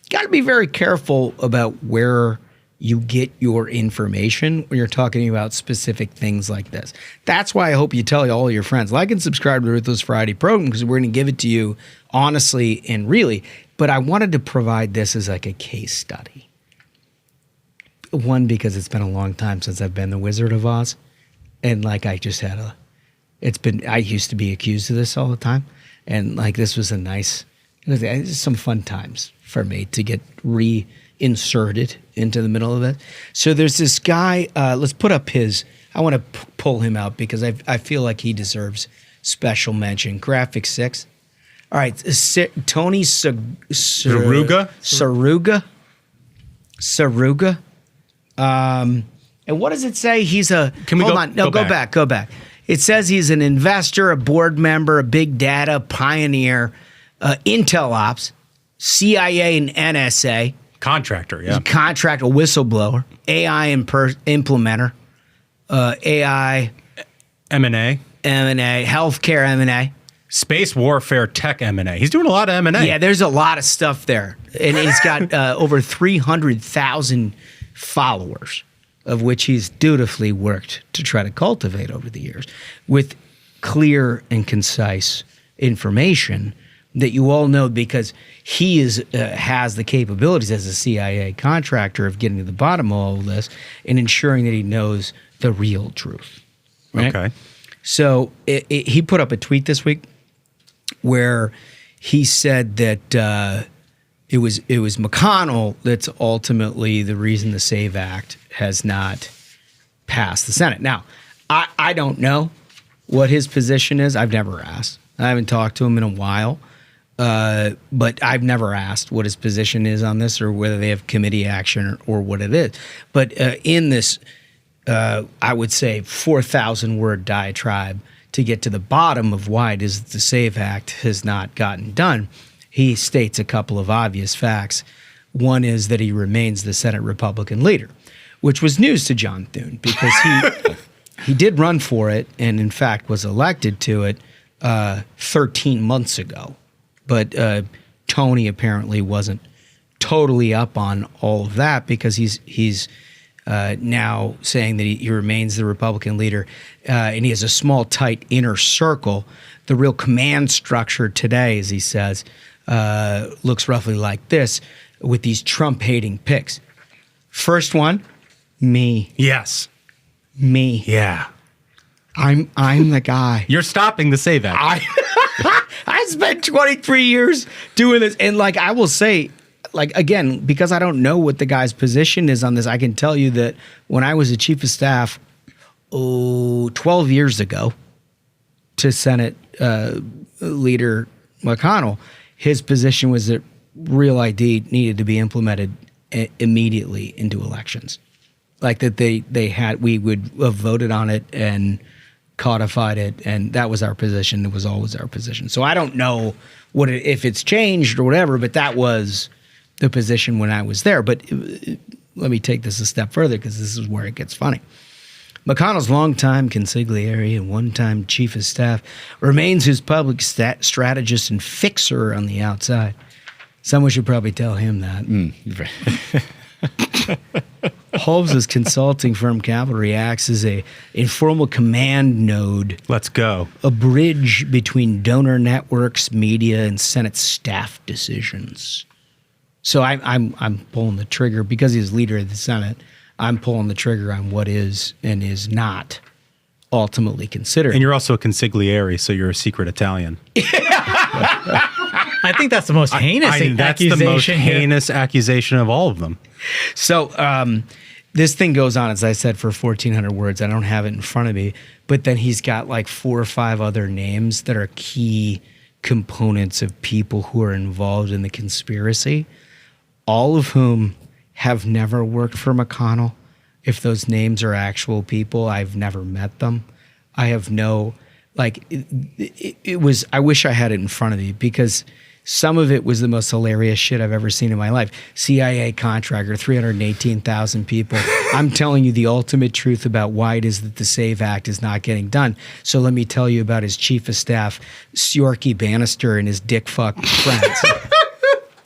Got to be very careful about where you get your information when you're talking about specific things like this. That's why I hope you tell all your friends, like and subscribe to the Ruthless Friday program, because we're going to give it to you honestly and really. But I wanted to provide this as like a case study. One, because it's been a long time since I've been the Wizard of Oz. And like I just had I used to be accused of this all the time. And like this was some fun times for me to get reinserted into the middle of it. So there's this guy, let's put up I want to pull him out because I feel like he deserves special mention. Graphic 6. All right, Tony Seruga. And what does it say? He's a, Can we hold go, on, no, go back. It says he's an investor, a board member, a big data pioneer, Intel Ops, CIA and NSA, Contractor, He's a contractor, whistleblower, AI implementer, AI M&A, healthcare M&A. Space warfare tech M&A. He's doing a lot of M&A. Yeah, there's a lot of stuff there. And he's got over 300,000 followers, of which he's dutifully worked to try to cultivate over the years with clear and concise information that you all know, because he has the capabilities as a CIA contractor of getting to the bottom of all of this and ensuring that he knows the real truth. Right? Okay. So he put up a tweet this week where he said that it was McConnell that's ultimately the reason the SAVE Act has not passed the Senate. Now, I don't know what his position is. I've never asked. I haven't talked to him in a while, but I've never asked what his position is on this or whether they have committee action or what it is. But in this, I would say 4,000-word diatribe to get to the bottom of why it is that the SAVE Act has not gotten done, he states a couple of obvious facts. One is that he remains the Senate Republican leader, which was news to John Thune because he did run for it and, in fact, was elected to it 13 months ago. But Tony apparently wasn't totally up on all of that because he's now saying that he remains the Republican leader, and he has a small, tight inner circle. The real command structure today, as he says, looks roughly like this with these Trump-hating picks. First one, me. Yes. Me. Yeah. I'm the guy. You're stopping the SAVE Act. I spent 23 years doing this, and like I will say, like, again, because I don't know what the guy's position is on this, I can tell you that when I was a chief of staff 12 years ago to Senate leader McConnell, his position was that Real ID needed to be implemented immediately into elections. Like that we would have voted on it and codified it, and that was our position. It was always our position. So I don't know if it's changed or whatever, but that was the position when I was there. But let me take this a step further because this is where it gets funny. McConnell's longtime consigliere and one-time chief of staff remains his public strategist and fixer on the outside. Someone should probably tell him that. Holmes' consulting firm Cavalry acts as a informal command node. Let's go. A bridge between donor networks, media, and Senate staff decisions. So I'm pulling the trigger because he's leader of the Senate. I'm pulling the trigger on what is and is not ultimately considered. And you're also a consigliere, so you're a secret Italian. I think that's the most heinous accusation. That's the most heinous accusation of all of them. So this thing goes on, as I said, for 1,400 words. I don't have it in front of me, but then he's got like 4 or 5 other names that are key components of people who are involved in the conspiracy, all of whom have never worked for McConnell. If those names are actual people, I've never met them. I have no, like, it was, I wish I had it in front of me because some of it was the most hilarious shit I've ever seen in my life. CIA contractor, 318,000 people. I'm telling you the ultimate truth about why it is that the SAVE Act is not getting done. So let me tell you about his chief of staff, Syorky Bannister, and his dick fuck friends.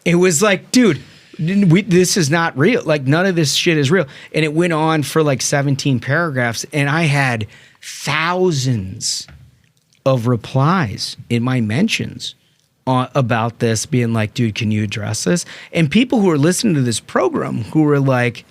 It was like, dude, this is not real. Like, none of this shit is real. And it went on for like 17 paragraphs, and I had thousands of replies in my mentions about this, being like, dude, can you address this? And people who are listening to this program who were like,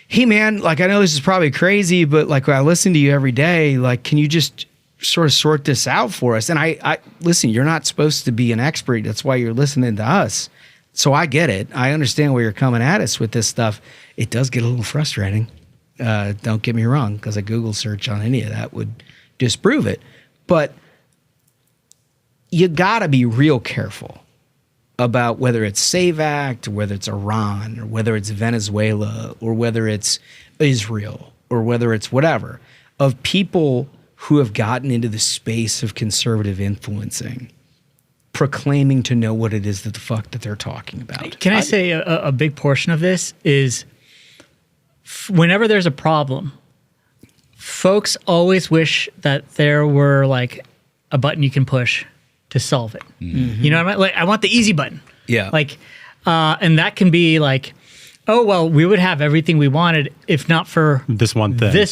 hey, man, like, I know this is probably crazy, but like, I listen to you every day. Like, can you just sort of sort this out for us? And I listen, you're not supposed to be an expert. That's why you're listening to us. So I get it. I understand where you're coming at us with this stuff. It does get a little frustrating. Don't get me wrong, because a Google search on any of that would disprove it. But you got to be real careful about whether it's SAVE Act, or whether it's Iran, or whether it's Venezuela, or whether it's Israel, or whether it's whatever, of people who have gotten into the space of conservative influencing proclaiming to know what it is that the fuck that they're talking about. Can I say a big portion of this is whenever there's a problem, folks always wish that there were like a button you can push to solve it. Mm-hmm. You know what I mean? Like I want the easy button. Yeah. Like, and that can be like, oh, well, we would have everything we wanted if not for this one thing.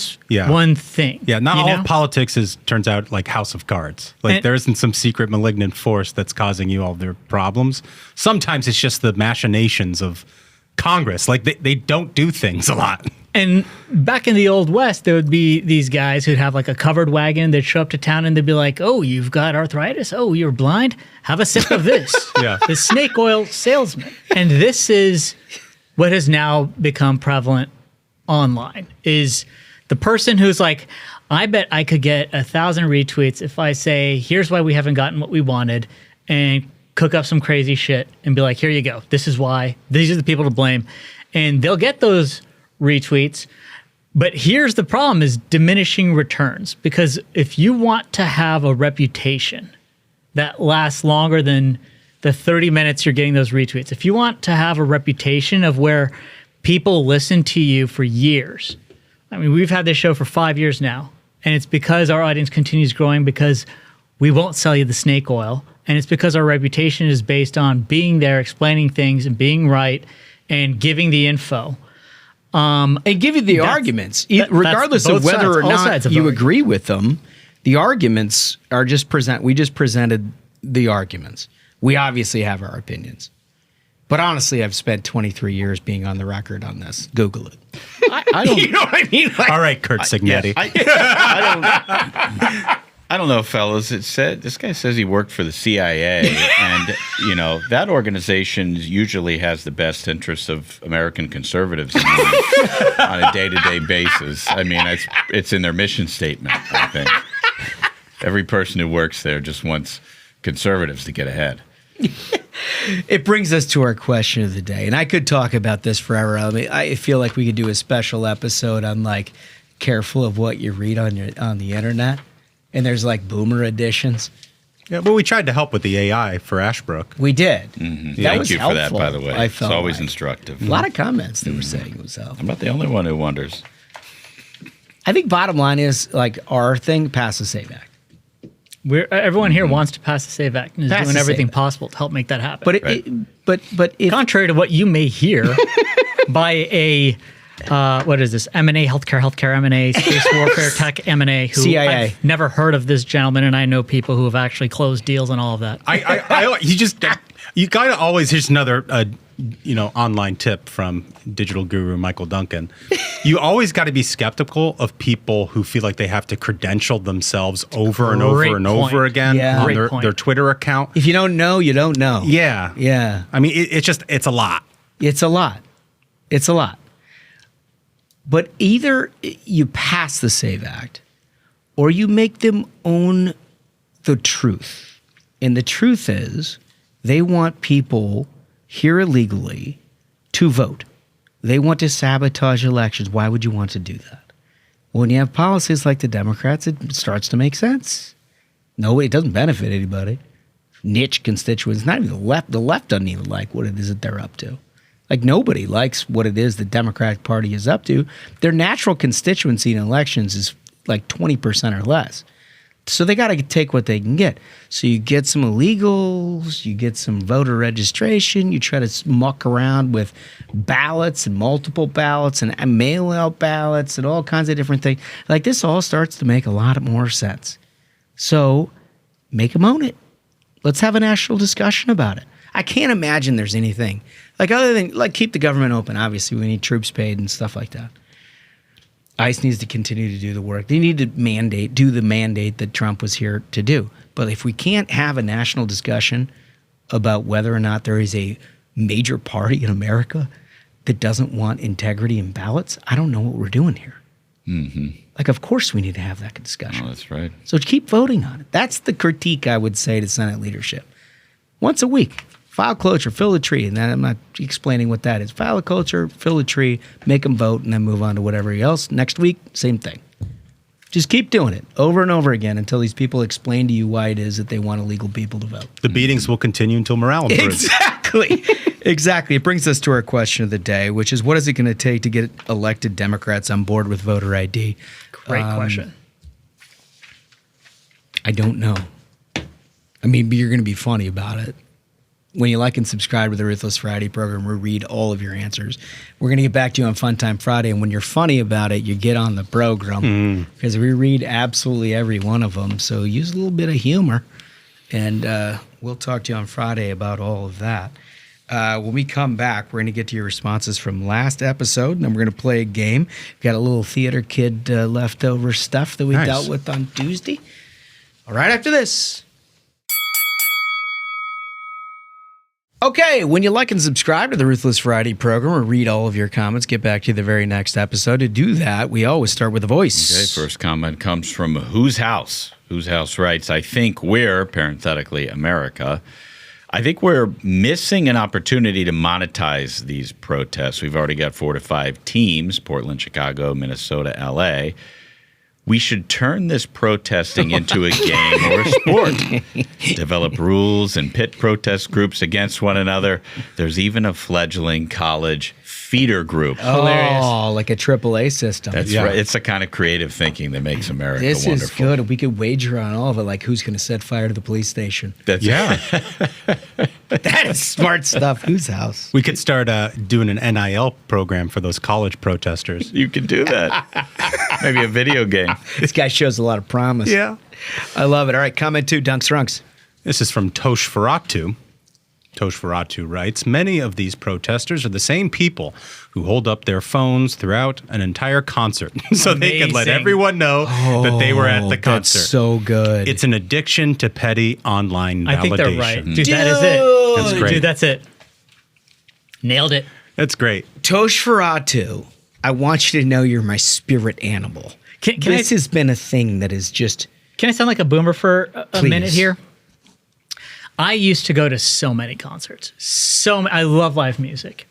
One thing. Yeah, not all of politics turns out like House of Cards. Like there isn't some secret malignant force that's causing you all their problems. Sometimes it's just the machinations of Congress. Like they don't do things a lot. And back in the Old West, there would be these guys who'd have like a covered wagon. They'd show up to town and they'd be like, oh, you've got arthritis? Oh, you're blind? Have a sip of this. Yeah. The snake oil salesman. And this is what has now become prevalent online is the person who's like, I bet I could get 1,000 retweets if I say, here's why we haven't gotten what we wanted, and cook up some crazy shit and be like, here you go. This is why. These are the people to blame. And they'll get those retweets. But here's the problem is diminishing returns. Because if you want to have a reputation that lasts longer than the 30 minutes you're getting those retweets, if you want to have a reputation of where people listen to you for years, I mean, we've had this show for 5 years now, and it's because our audience continues growing because we won't sell you the snake oil, and it's because our reputation is based on being there, explaining things, and being right, and giving the info. And give you the arguments, regardless of whether or not you agree with them. The arguments are just we just presented the arguments. We obviously have our opinions. But honestly, I've spent 23 years being on the record on this. Google it. I don't, you know what I mean? All right, Kurt Signetti. I don't know, fellas. This guy says he worked for the CIA, and that organization usually has the best interests of American conservatives in mind on a day-to-day basis. I mean, it's in their mission statement, I think. Every person who works there just wants conservatives to get ahead. It brings us to our question of the day, and I could talk about this forever. I mean, I feel like we could do a special episode on like careful of what you read on the internet, and there's like boomer editions. Yeah, but we tried to help with the AI for Ashbrook. We did. Mm-hmm. Thank you for that, by the way. I felt it's always instructive. A lot of comments that were saying it was helpful. I'm not the only one who wonders. I think bottom line is like our thing, pass the SAVE Act. Everyone here wants to pass the SAVE Act and is doing everything possible to help make that happen. But if, contrary to what you may hear by a what is this M&A healthcare M&A space warfare tech M&A who CIA. I've never heard of this gentleman, and I know people who have actually closed deals and all of that. You gotta always. Here's another online tip from digital guru Michael Duncan. You always got to be skeptical of people who feel like they have to credential themselves over and over and over again on their Twitter account. If you don't know, you don't know. Yeah. I mean, it's a lot. It's a lot. It's a lot. But either you pass the SAVE Act or you make them own the truth. And the truth is they want people here illegally to vote. They want to sabotage elections. Why would you want to do that? When you have policies like the Democrats, it starts to make sense. No, it doesn't benefit anybody. Niche constituents, not even the left. The left doesn't even like what it is that they're up to. Like nobody likes what it is the Democratic Party is up to. Their natural constituency in elections is like 20% or less. So they got to take what they can get. So you get some illegals, you get some voter registration, you try to muck around with ballots and multiple ballots and mail-out ballots and all kinds of different things. Like this all starts to make a lot more sense. So make them own it. Let's have a national discussion about it. I can't imagine there's anything like other than like keep the government open. Obviously, we need troops paid and stuff like that. ICE needs to continue to do the work. They need to do the mandate that Trump was here to do. But if we can't have a national discussion about whether or not there is a major party in America that doesn't want integrity in ballots, I don't know what we're doing here. Mm-hmm. Like, of course we need to have that discussion. Oh, that's right. So keep voting on it. That's the critique I would say to Senate leadership. Once a week, file cloture, fill the tree. And then I'm not explaining what that is. File a cloture, fill the tree, make them vote, and then move on to whatever else. Next week, same thing. Just keep doing it over and over again until these people explain to you why it is that they want illegal people to vote. The beatings will continue until morale improves. Exactly. Exactly. It brings us to our question of the day, which is what is it going to take to get elected Democrats on board with voter ID? Great question. I don't know. I mean, but you're going to be funny about it. When you like and subscribe to the Ruthless Friday program, we'll read all of your answers. We're going to get back to you on Fun Time Friday, and when you're funny about it, you get on the program because we read absolutely every one of them. So use a little bit of humor, and we'll talk to you on Friday about all of that. When we come back, we're going to get to your responses from last episode, and then we're going to play a game. We've got a little theater kid leftover stuff that we dealt with on Tuesday. All right, after this. Okay, when you like and subscribe to the Ruthless Friday program or read all of your comments, get back to the very next episode. To do that, we always start with a voice. Okay, first comment comes from Whose House? Whose House writes, I think we're, parenthetically, America, I think we're missing an opportunity to monetize these protests. We've already got 4 to 5 teams, Portland, Chicago, Minnesota, LA. We should turn this protesting into a game or a sport. Develop rules and pit protest groups against one another. There's even a fledgling college feeder group. Oh, like a AAA system. That's right. It's the kind of creative thinking that makes America this wonderful. Is good. We could wager on all of it, like who's going to set fire to the police station. That's That is smart stuff. Whose house? We could start doing an NIL program for those college protesters. You could do that. Maybe a video game. This guy shows a lot of promise. Yeah. I love it. All right, comment 2, Dunks Runks. This is from Tosh Ferratu. Tosh Ferratu writes, many of these protesters are the same people who hold up their phones throughout an entire concert so they can let everyone know that they were at the concert. That's so good. It's an addiction to petty online validation. I think they're right. Dude, that is it. That's great. Dude, that's it. Nailed it. That's great. Tosh Ferratu, I want you to know you're my spirit animal. This has been a thing that is just... Can I sound like a boomer for a minute here? I used to go to so many concerts. I love live music.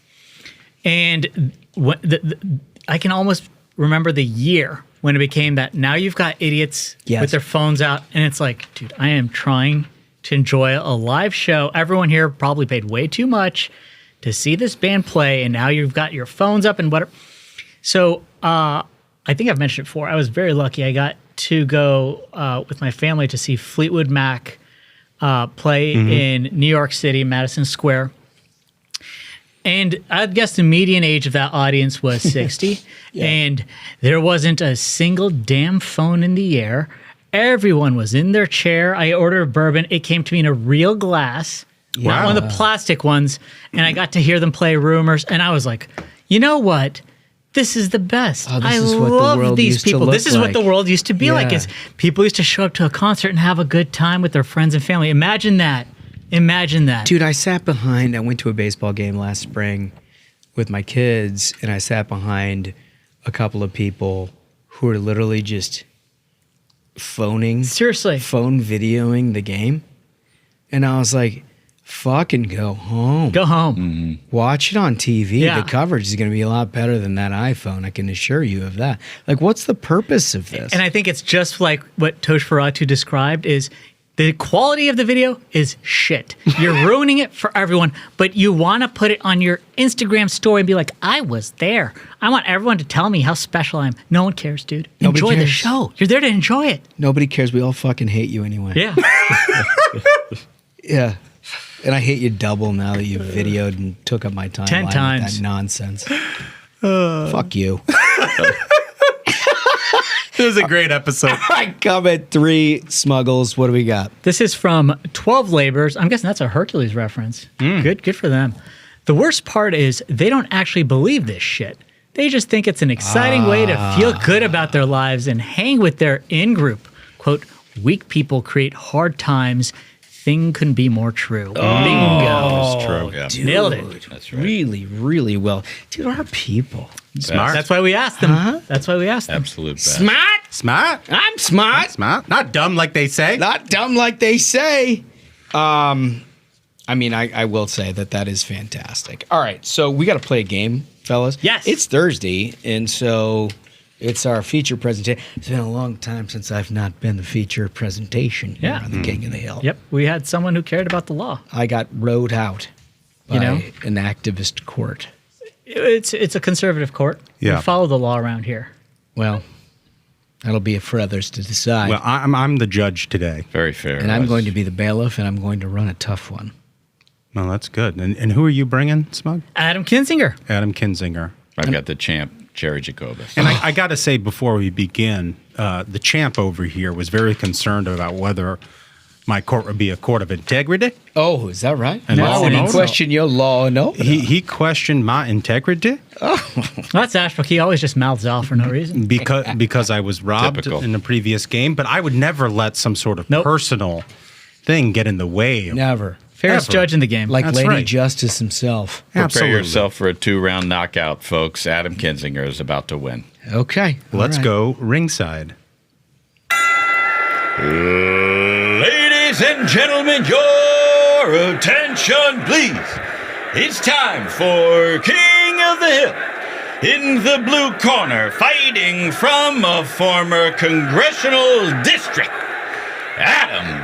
And I can almost remember the year when it became that now you've got idiots with their phones out. And it's like, dude, I am trying to enjoy a live show. Everyone here probably paid way too much to see this band play. And now you've got your phones up and whatever. So I think I've mentioned it before. I was very lucky. I got to go with my family to see Fleetwood Mac play in New York City, Madison Square. And I'd guess the median age of that audience was 60. And there wasn't a single damn phone in the air. Everyone was in their chair. I ordered bourbon. It came to me in a real glass, not one of the plastic ones. And I got to hear them play Rumors. And I was like, you know what? This is the best. I love these people. This is what the world used to be like. Is people used to show up to a concert and have a good time with their friends and family. Imagine that. Imagine that. Dude, I went to a baseball game last spring with my kids, and I sat behind a couple of people who were literally just phone videoing the game. And I was like, fucking go home. Go home. Watch it on TV. The coverage is going to be a lot better than that iPhone. I can assure you of that. Like, what's the purpose of this? And I think it's just like what Tosh Ferratu described is the quality of the video is shit. You're ruining it for everyone, but you want to put it on your Instagram story and be like, I was there. I want everyone to tell me how special I am. No one cares, dude. Enjoy the show. You're there to enjoy it. Nobody cares. We all fucking hate you anyway. Yeah. Yeah. And I hate you double now that you videoed and took up my time. 10 times. With that nonsense. Fuck you. It was a great episode. All right, comment 3, Smuggles. What do we got? This is from 12 Labors. I'm guessing that's a Hercules reference. Good for them. The worst part is they don't actually believe this shit. They just think it's an exciting way to feel good about their lives and hang with their in-group. Quote, weak people create hard times. Thing couldn't be more true. Bingo. That's true. Yeah. Dude, nailed it. That's right. Really, really well. Dude, our people. Smart. That's why we asked them. That's why we asked them. Absolute best. Smart. I'm smart. Smart. Not dumb like they say. Not dumb like they say. I mean, I will say that is fantastic. All right, so we got to play a game, fellas. Yes. It's Thursday, and so It's our feature presentation. It's been a long time since I've not been the feature presentation here on the King of the Hill. Yep, we had someone who cared about the law. I got rode out by an activist court. It's a conservative court. Yeah. We follow the law around here. Well, that'll be for others to decide. Well, I'm the judge today. Very fair. And I'm going to be the bailiff, and I'm going to run a tough one. Well, that's good. And who are you bringing, Smug? Adam Kinzinger. Adam Kinzinger. I've got the champ, Cheri Jacobus. And I got to say, before we begin, the champ over here was very concerned about whether my court would be a court of integrity. Oh, is that right? And Why would he question your law? No. He questioned my integrity. That's Ashbrook. He always just mouths off for no reason. Because I was robbed in the previous game, but I would never let some sort of personal thing get in the way. Never. Fairest judge in the game. Like That's Lady right. Justice himself. Prepare yourself for a 2-round knockout, folks. Adam Kinzinger is about to win. Okay. Let's go ringside. Ladies and gentlemen, your attention, please. It's time for King of the Hill. In the blue corner, fighting from a former congressional district, Adam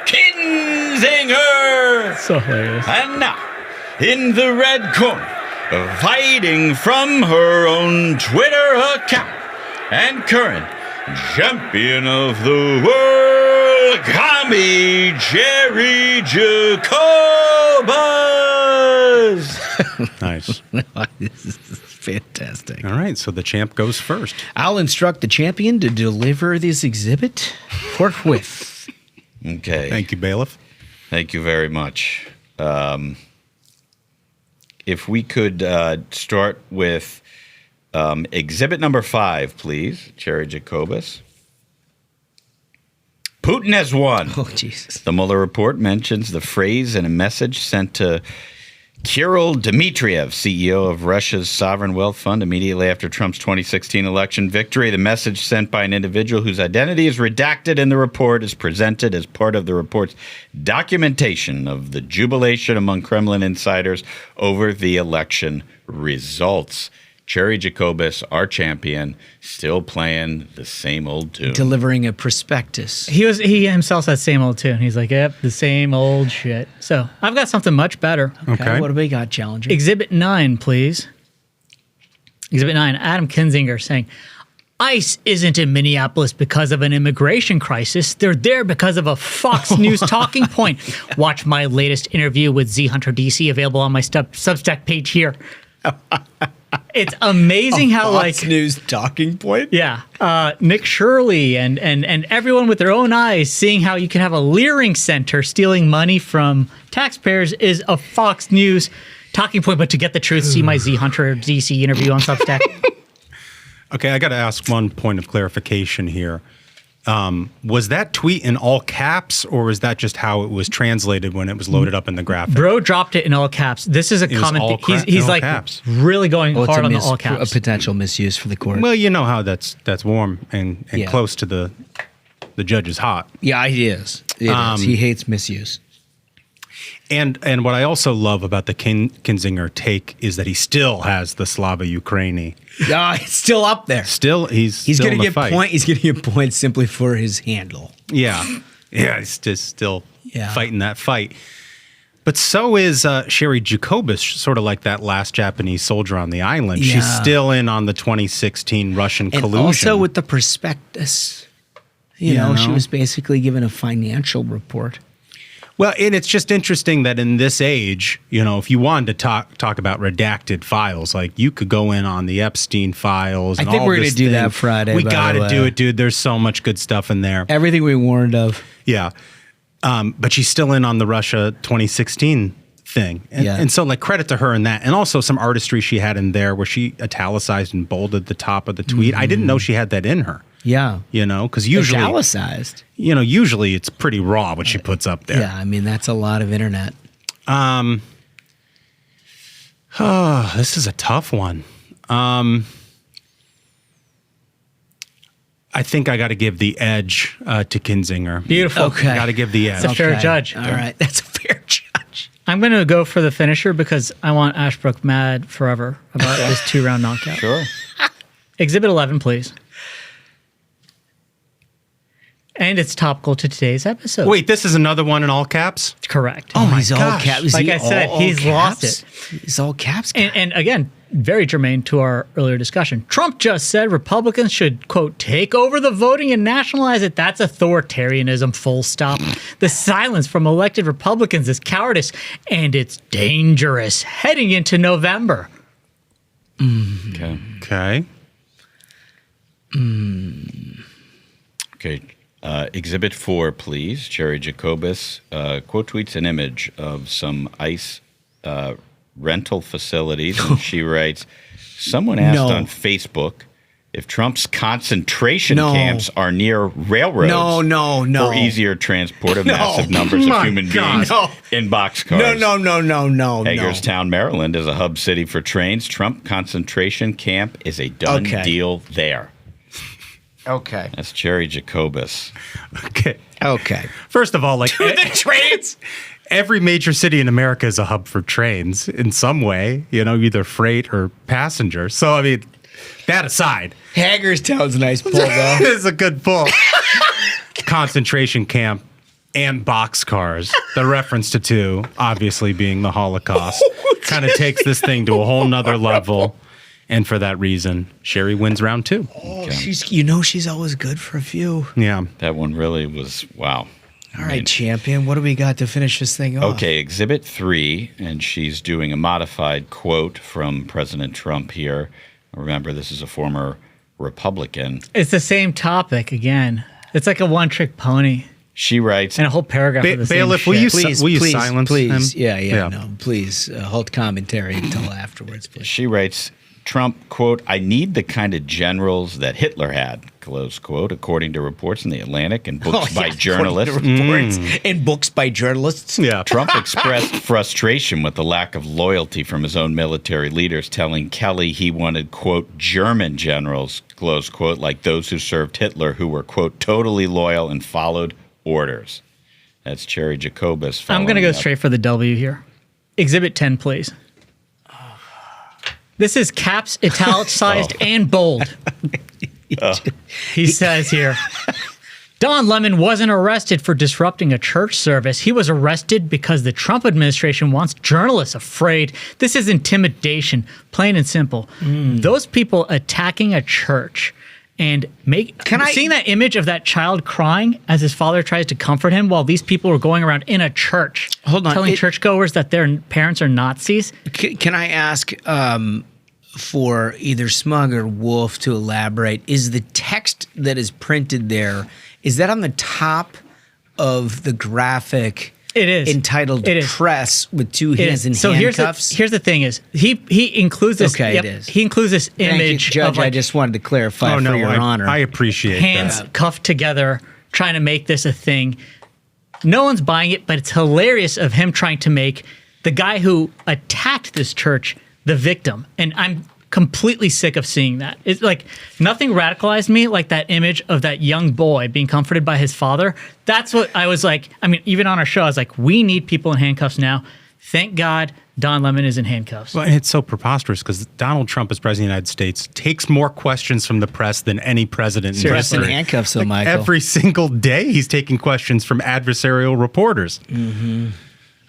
Kinzinger. So hilarious. And now, in the red corner, fighting from her own Twitter account and current champion of the world, Commie Cheri Jacobus. Nice. This is fantastic. All right, so the champ goes first. I'll instruct the champion to deliver this exhibit forthwith. Okay. Thank you, bailiff. Thank you very much. If we could start with exhibit number 5, please, Cheri Jacobus. Putin has won. Oh, Jesus. The Mueller report mentions the phrase in a message sent to Kirill Dmitriev, CEO of Russia's sovereign wealth fund, immediately after Trump's 2016 election victory. The message sent by an individual whose identity is redacted in the report is presented as part of the report's documentation of the jubilation among Kremlin insiders over the election results. Cheri Jacobus, our champion, still playing the same old tune. Delivering a prospectus. He himself said same old tune. He's like, yep, the same old shit. So I've got something much better. Okay. What do we got, Challenger? Exhibit 9, please. Exhibit 9, Adam Kinzinger saying, ICE isn't in Minneapolis because of an immigration crisis. They're there because of a Fox News talking point. Watch my latest interview with Z Hunter DC, available on my Substack page here. It's amazing how Fox News talking point. Yeah, Nick Shirley and everyone with their own eyes seeing how you can have a leering center stealing money from taxpayers is a Fox News talking point. But to get the truth, see my Z Hunter DC interview on Substack. Okay, I got to ask one point of clarification here. Was that tweet in all caps, or was that just how it was translated when it was loaded up in the graphic? Bro dropped it in all caps. This is a comment. He's like caps. really going hard on the all caps. A potential misuse for the court. Well, you know how that's warm and close to the judge's hot. Yeah, he is. It is. He hates misuse. And what I also love about the Kinzinger take is that he still has the Slava Ukraini. It's still up there. He's still going to in the get fight. point. He's going to get points simply for his handle. Yeah, he's just still fighting that fight. But so is Cheri Jacobus, sort of like that last Japanese soldier on the island. Yeah. She's still in on the 2016 Russian collusion. And also with the prospectus. You know, she was basically given a financial report. Well, and it's just interesting that in this age, you know, if you wanted to talk about redacted files, like you could go in on the Epstein files. And I think all we're going this to do thing. that Friday. We got to do it, dude. There's so much good stuff in there. Everything we warned of. Yeah. But she's still in on the Russia 2016 thing. And so, like, credit to her in that. And also some artistry she had in there where she italicized and bolded the top of the tweet. I didn't know she had that in her. Yeah. You know, because usually, italicized. You know, usually it's pretty raw what she puts up there. Yeah, I mean, that's a lot of internet. This is a tough one. I think I got to give the edge to Kinzinger. Beautiful. Okay. Got to give the edge. That's a fair judge. All right. That's a fair judge. I'm going to go for the finisher because I want Ashbrook mad forever about this 2-round knockout. Sure. Exhibit 11, please. And it's topical to today's episode. Wait, this is another one in all caps? Correct. Oh my he's all gosh. caps. Like I said, he's lost it. He's all caps. And again, very germane to our earlier discussion. Trump just said Republicans should, quote, take over the voting and nationalize it. That's authoritarianism, full stop. The silence from elected Republicans is cowardice, and it's dangerous heading into November. Okay. Okay. Okay. Exhibit 4, please. Cheri Jacobus quote tweets an image of some ICE rental facilities, and she writes, someone asked on Facebook if Trump's concentration camps are near railroads for easier transport of massive numbers of human beings in boxcars. No. Hagerstown, Maryland is a hub city for trains. Trump concentration camp is a done deal there. Okay. That's Cheri Jacobus. Okay. First of all, like the trains. Every major city in America is a hub for trains in some way, either freight or passenger. So, I mean, that aside. Hagerstown's a nice pull, though. It's a good pull. Concentration camp and boxcars. The reference to two, obviously being the Holocaust, kind of takes this thing to a whole nother level. And for that reason, Cheri wins round 2. Oh, she's always good for a few. Yeah. That one really was, wow. All right, champion. What do we got to finish this thing off? Okay, Exhibit 3, and she's doing a modified quote from President Trump here. Remember, this is a former Republican. It's the same topic again. It's like a one-trick pony. She writes, and a whole paragraph of the Bailiff, same shit. will you silence him? Yeah. No, please hold commentary until afterwards, please. She writes, Trump, quote, I need the kind of generals that Hitler had, close quote, according to reports in The Atlantic and books by journalists. And books by journalists. Yeah. Trump expressed frustration with the lack of loyalty from his own military leaders, telling Kelly he wanted, quote, German generals, close quote, like those who served Hitler, who were, quote, totally loyal and followed orders. That's Cheri Jacobus. I'm going to go straight for the W here. Exhibit 10, please. This is caps, italicized, and bold. He says here, Don Lemon wasn't arrested for disrupting a church service. He was arrested because the Trump administration wants journalists afraid. This is intimidation, plain and simple. Those people attacking a church and seeing that image of that child crying as his father tries to comfort him while these people are going around in a church telling churchgoers that their parents are Nazis. Can I ask for either Smug or Wolf to elaborate? Is the text that is printed there, is that on the top of the graphic? It is entitled "Press" with two hands in handcuffs. So here's the thing: is he includes this? Okay, it is. He includes this image. Judge, I just wanted to clarify for your honor. I appreciate hands that. cuffed together, trying to make this a thing. No one's buying it, but it's hilarious of him trying to make the guy who attacked this church the victim, and I'm completely sick of seeing that. It's like nothing radicalized me like that image of that young boy being comforted by his father. That's what I was like. I mean, even on our show, I was like, we need people in handcuffs now. Thank God Don Lemon is in handcuffs. Well, and it's so preposterous because Donald Trump, as president of the United States, takes more questions from the press than any president in history. In handcuffs, though, Michael. Every single day he's taking questions from adversarial reporters. Mm-hmm.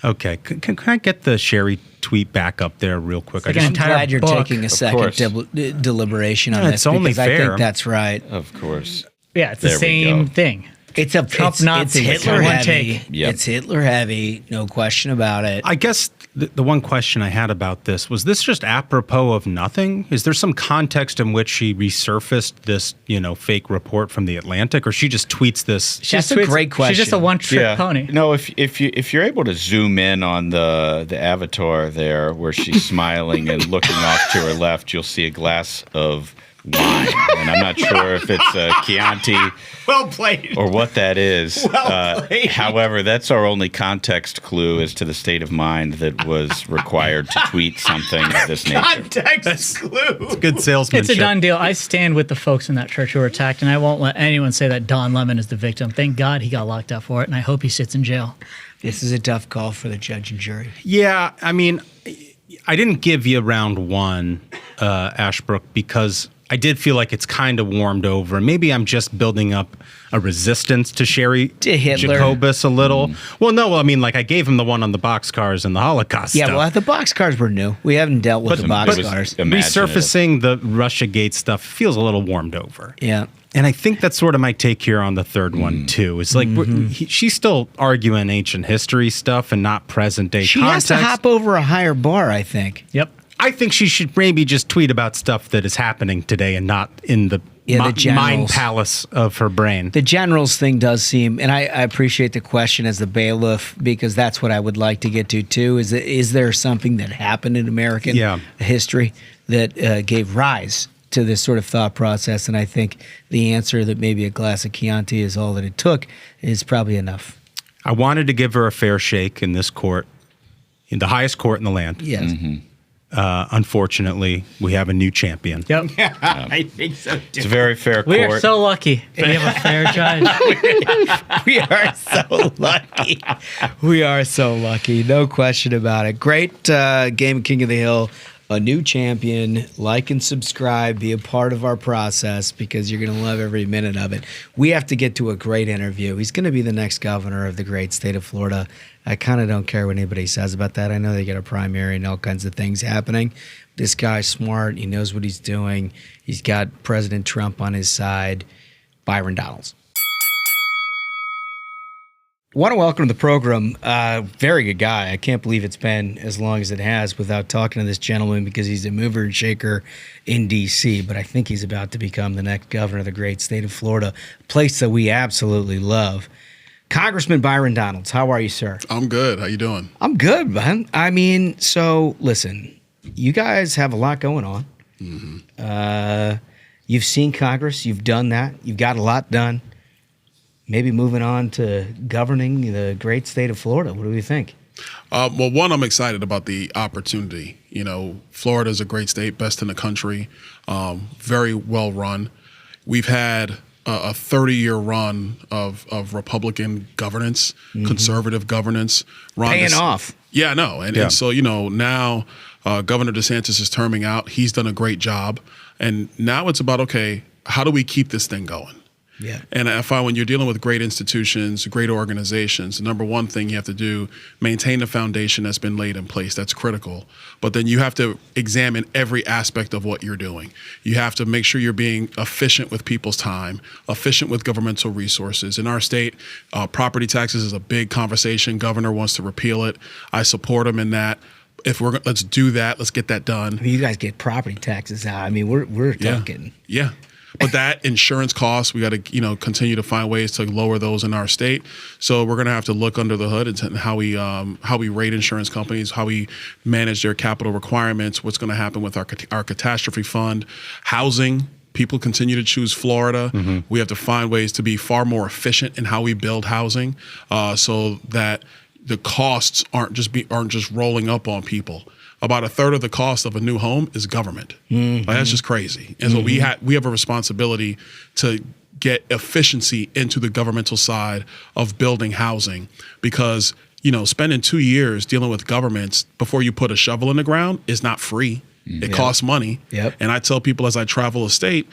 Okay. Can I get the Cheri tweet back up there real quick? I'm glad you're taking a second deliberation on this. It's only fair. I think that's right. Of course. Yeah, it's the same thing. It's a Trump Nazi. It's Hitler heavy. Yep. It's Hitler heavy, no question about it. I guess the one question I had about this was this just apropos of nothing? Is there some context in which she resurfaced this, fake report from the Atlantic, or she just tweets this? That's a great question. She's just a one-trick pony. No, if you're able to zoom in on the avatar there, where she's smiling and looking off to her left, you'll see a glass of wine, and I'm not sure if it's Chianti. Well played. Or what that is. Well played. However, that's our only context clue as to the state of mind that was required to tweet something of this nature. Context clue. It's good salesmanship. It's a done deal. I stand with the folks in that church who were attacked, and I won't let anyone say that Don Lemon is the victim. Thank God he got locked up for it, and I hope he sits in jail. This is a tough call for the judge and jury. Yeah, I mean, I didn't give you round one, Ashbrook, because I did feel like it's kind of warmed over. Maybe I'm just building up a resistance to Cheri Jacobus a little. Well, no, I mean, like I gave him the one on the boxcars and the Holocaust stuff. Well, the boxcars were new. We haven't dealt with the boxcars. Resurfacing the Russiagate stuff feels a little warmed over. Yeah. And I think that's sort of my take here on the third one, too. It's like she's still arguing ancient history stuff and not present day context. She has to hop over a higher bar, I think. Yep. I think she should maybe just tweet about stuff that is happening today and not in the mind palace of her brain. The generals thing does seem, and I appreciate the question as the bailiff, because that's what I would like to get to too. Is there something that happened in American history that gave rise to this sort of thought process? And I think the answer that maybe a glass of Chianti is all that it took is probably enough. I wanted to give her a fair shake in this court, in the highest court in the land. Yes. Unfortunately, we have a new champion. Yep. I think so too. It's a very fair We court. are so lucky to have a fair judge. We are so lucky. We are so lucky. No question about it. Great game of King of the Hill. A new champion. Like and subscribe. Be a part of our process because you're going to love every minute of it. We have to get to a great interview. He's going to be the next governor of the great state of Florida. I kind of don't care what anybody says about that. I know they get a primary and all kinds of things happening. This guy's smart. He knows what he's doing. He's got President Trump on his side. Byron Donalds. I want to welcome to the program very good guy. I can't believe it's been as long as it has without talking to this gentleman because he's a mover and shaker in D.C., but I think he's about to become the next governor of the great state of Florida, a place that we absolutely love. Congressman Byron Donalds, how are you, sir? I'm good. How you doing? I'm good, man. I mean, so listen, you guys have a lot going on. You've seen Congress. You've done that. You've got a lot done. Maybe moving on to governing the great state of Florida. What do you think? Well, one, I'm excited about the opportunity. You know, Florida is a great state, best in the country, very well run. We've had a 30-year run of Republican governance, conservative governance. Paying off. Yeah, no. And so, you know, now Governor DeSantis is terming out. He's done a great job. And now it's about, okay, how do we keep this thing going? Yeah. And I find when you're dealing with great institutions, great organizations, the number one thing you have to do, maintain the foundation that's been laid in place. That's critical. But then you have to examine every aspect of what you're doing. You have to make sure you're being efficient with people's time, efficient with governmental resources. In our state, property taxes is a big conversation. Governor wants to repeal it. I support him in that. Let's do that. Let's get that done. I mean, you guys get property taxes out. I mean, we're talking. Yeah. But that insurance costs, we got to, continue to find ways to lower those in our state. So we're going to have to look under the hood and how we rate insurance companies, how we manage their capital requirements, what's going to happen with our catastrophe fund, housing. People continue to choose Florida. We have to find ways to be far more efficient in how we build housing, so that the costs aren't just rolling up on people. About a third of the cost of a new home is government. Like, that's just crazy. And so we have a responsibility to get efficiency into the governmental side of building housing, because spending 2 years dealing with governments before you put a shovel in the ground is not free. It costs money. And I tell people as I travel the state,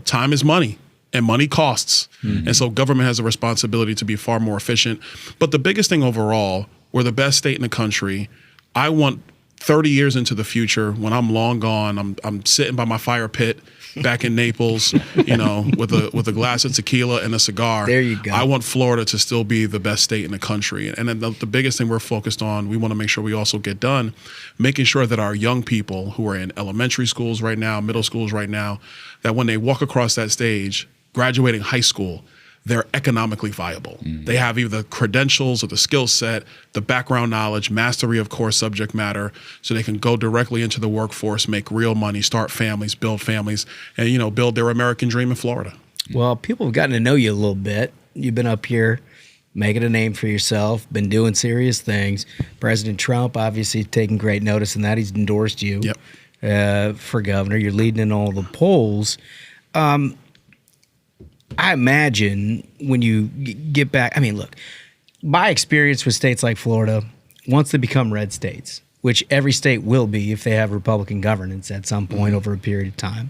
time is money. And money costs. And so government has a responsibility to be far more efficient. But the biggest thing overall, we're the best state in the country. I want 30 years into the future, when I'm long gone, I'm sitting by my fire pit back in Naples, with a glass of tequila and a cigar. There you go. I want Florida to still be the best state in the country. And then the biggest thing we're focused on, we want to make sure we also get done, making sure that our young people who are in elementary schools right now, middle schools right now, that when they walk across that stage, graduating high school, they're economically viable. They have either the credentials or the skill set, the background knowledge, mastery of core subject matter, so they can go directly into the workforce, make real money, start families, and build their American dream in Florida. Well, people have gotten to know you a little bit. You've been up here making a name for yourself, been doing serious things. President Trump obviously taking great notice in that. He's endorsed you for governor. You're leading in all the polls. I imagine when you get back, I mean, look, my experience with states like Florida, once they become red states, which every state will be if they have Republican governance at some point over a period of time,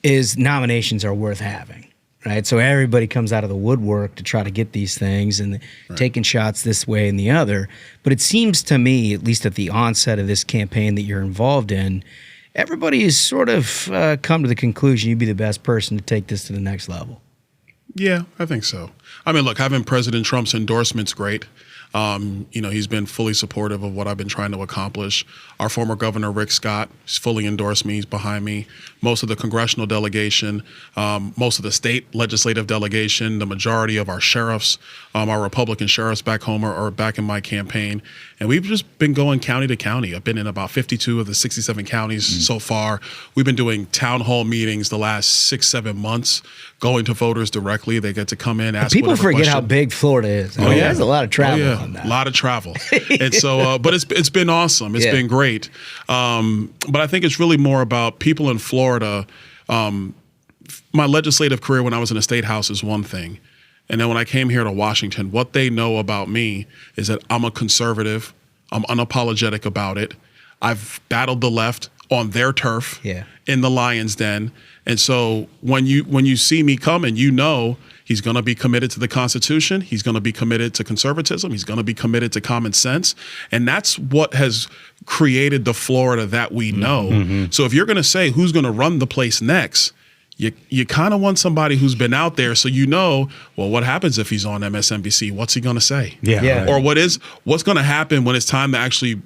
is nominations are worth having, right? So everybody comes out of the woodwork to try to get these things and taking shots this way and the other. But it seems to me, at least at the onset of this campaign that you're involved in, everybody has sort of come to the conclusion you'd be the best person to take this to the next level. Yeah, I think so. I mean, look, having President Trump's endorsement's great. He's been fully supportive of what I've been trying to accomplish. Our former governor, Rick Scott, has fully endorsed me. He's behind me. Most of the congressional delegation, most of the state legislative delegation, the majority of our sheriffs, our Republican sheriffs back home are back in my campaign. And we've just been going county to county. I've been in about 52 of the 67 counties so far. We've been doing town hall meetings the last 6-7 months, going to voters directly. They get to come in, ask People forget question. how big Florida is. I mean, there's a lot of travel on that. A lot of travel. And so, but it's been awesome. It's been great. But I think it's really more about people in Florida. My legislative career when I was in the state house is one thing. And then when I came here to Washington, what they know about me is that I'm a conservative. I'm unapologetic about it. I've battled the left on their turf in the Lion's Den. And so when you see me coming, he's going to be committed to the Constitution. He's going to be committed to conservatism. He's going to be committed to common sense. And that's what has created the Florida that we know. Mm-hmm. So if you're going to say who's going to run the place next, you kind of want somebody who's been out there so what happens if he's on MSNBC? What's he going to say? Yeah. Or what's going to happen when it's time to actually,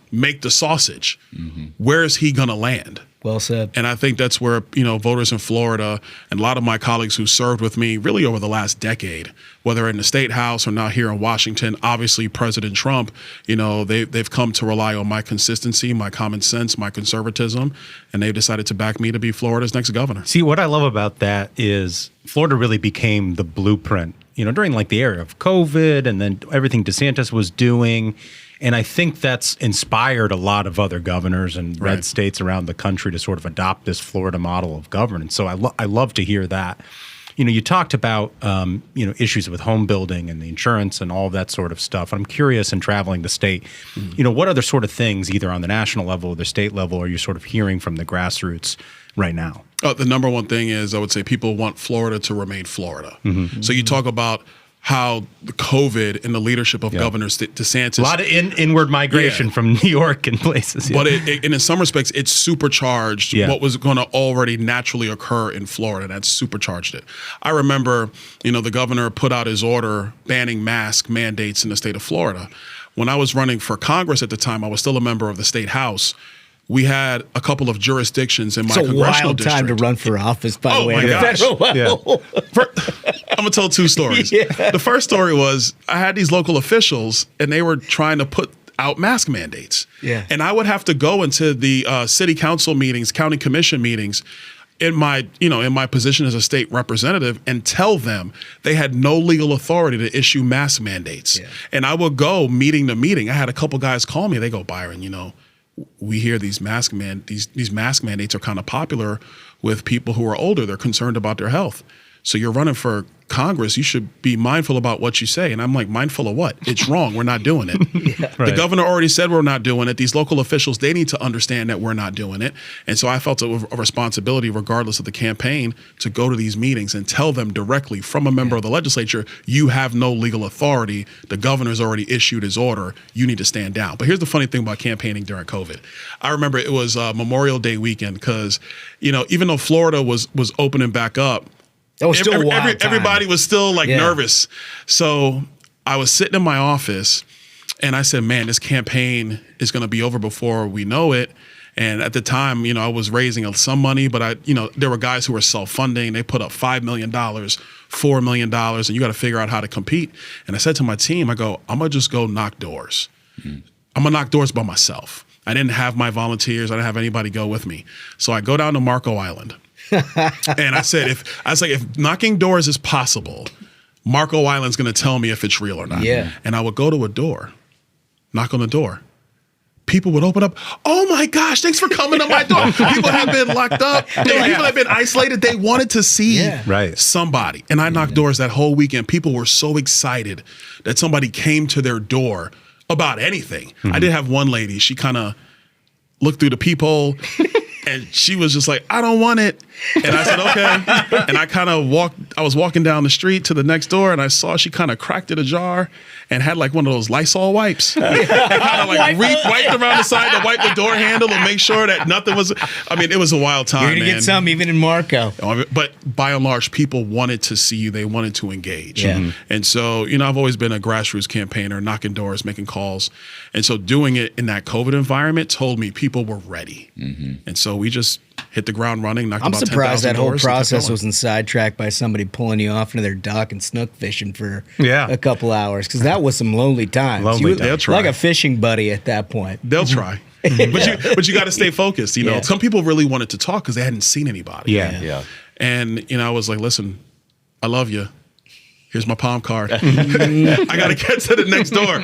make the sausage? Mm-hmm. Where is he going to land? Well said. And I think that's where, voters in Florida and a lot of my colleagues who served with me really over the last decade, whether in the state house or now here in Washington, obviously President Trump, they've come to rely on my consistency, my common sense, my conservatism, and they've decided to back me to be Florida's next governor. See, what I love about that is Florida really became the blueprint, during like the era of COVID and then everything DeSantis was doing. And I think that's inspired a lot of other governors and red states around the country to sort of adopt this Florida model of governance. So I love to hear that. You talked about, issues with home building and the insurance and all that sort of stuff. I'm curious in traveling the state, what other sort of things, either on the national level or the state level, are you sort of hearing from the grassroots right now? The number one thing is I would say people want Florida to remain Florida. Mm-hmm. So you talk about how the COVID and the leadership of Governor DeSantis. A lot of inward migration from New York and places. But and in some respects, it's supercharged what was going to already naturally occur in Florida. That's supercharged it. I remember, the governor put out his order banning mask mandates in the state of Florida. When I was running for Congress at the time, I was still a member of the state house. We had a couple of jurisdictions in my congressional district. It's a wild time to run for office, by the way, my on gosh. the federal level. I'm going to tell two stories. The first story was I had these local officials, and they were trying to put out mask mandates. Yeah. And I would have to go into the city council meetings, county commission meetings, in my position as a state representative and tell them they had no legal authority to issue mask mandates. Yeah. And I would go meeting to meeting. I had a couple guys call me. They go, Byron, we hear these mask mandates are kind of popular with people who are older. They're concerned about their health. So you're running for Congress, you should be mindful about what you say. And I'm like, mindful of what? It's wrong. We're not doing it. The governor already said we're not doing it. These local officials, they need to understand that we're not doing it. And so I felt a responsibility, regardless of the campaign, to go to these meetings and tell them directly from a member of the legislature, you have no legal authority. The governor's already issued his order. You need to stand down. But here's the funny thing about campaigning during COVID. I remember it was Memorial Day weekend because, even though Florida was opening back up, that was still everybody was still nervous. So I was sitting in my office and I said, man, this campaign is going to be over before we know it. And at the time, I was raising some money, but there were guys who were self-funding. They put up $5 million, $4 million, and you got to figure out how to compete. And I said to my team, I go, I'm going to just go knock doors. Mm-hmm. I'm going to knock doors by myself. I didn't have my volunteers. I didn't have anybody go with me. So I go down to Marco Island. And I said, if knocking doors is possible, Marco Island's going to tell me if it's real or not. Yeah. And I would go to a door, knock on the door. People would open up. Oh my gosh, thanks for coming to my door. People have been locked up. People have been isolated. They wanted to see somebody. And I knocked doors that whole weekend. People were so excited that somebody came to their door about anything. Mm-hmm. I did have one lady. She kind of looked through the peephole. And she was just like, I don't want it. And I said, okay. And I was walking down the street to the next door and I saw she kind of cracked it ajar and had like one of those Lysol wipes. And kind of like wiped around the side to wipe the door handle and make sure that nothing was, it was a wild time, You're going to get some even in Marco. But by and large, people wanted to see you. They wanted to engage. Yeah. And so, I've always been a grassroots campaigner, knocking doors, making calls. And so doing it in that COVID environment told me people were ready. And so we just hit the ground running, knocked I'm about 10,000 surprised that whole doors and kept process going. wasn't sidetracked by somebody pulling you off into their dock and snook fishing for a couple hours, because that was some lonely times. They'll try. Like a fishing buddy at that point. They'll try. But you got to stay focused. Yeah. Some people really wanted to talk because they hadn't seen anybody. Yeah. And I was like, listen, I love you. Here's my palm card. I got to get to the next door.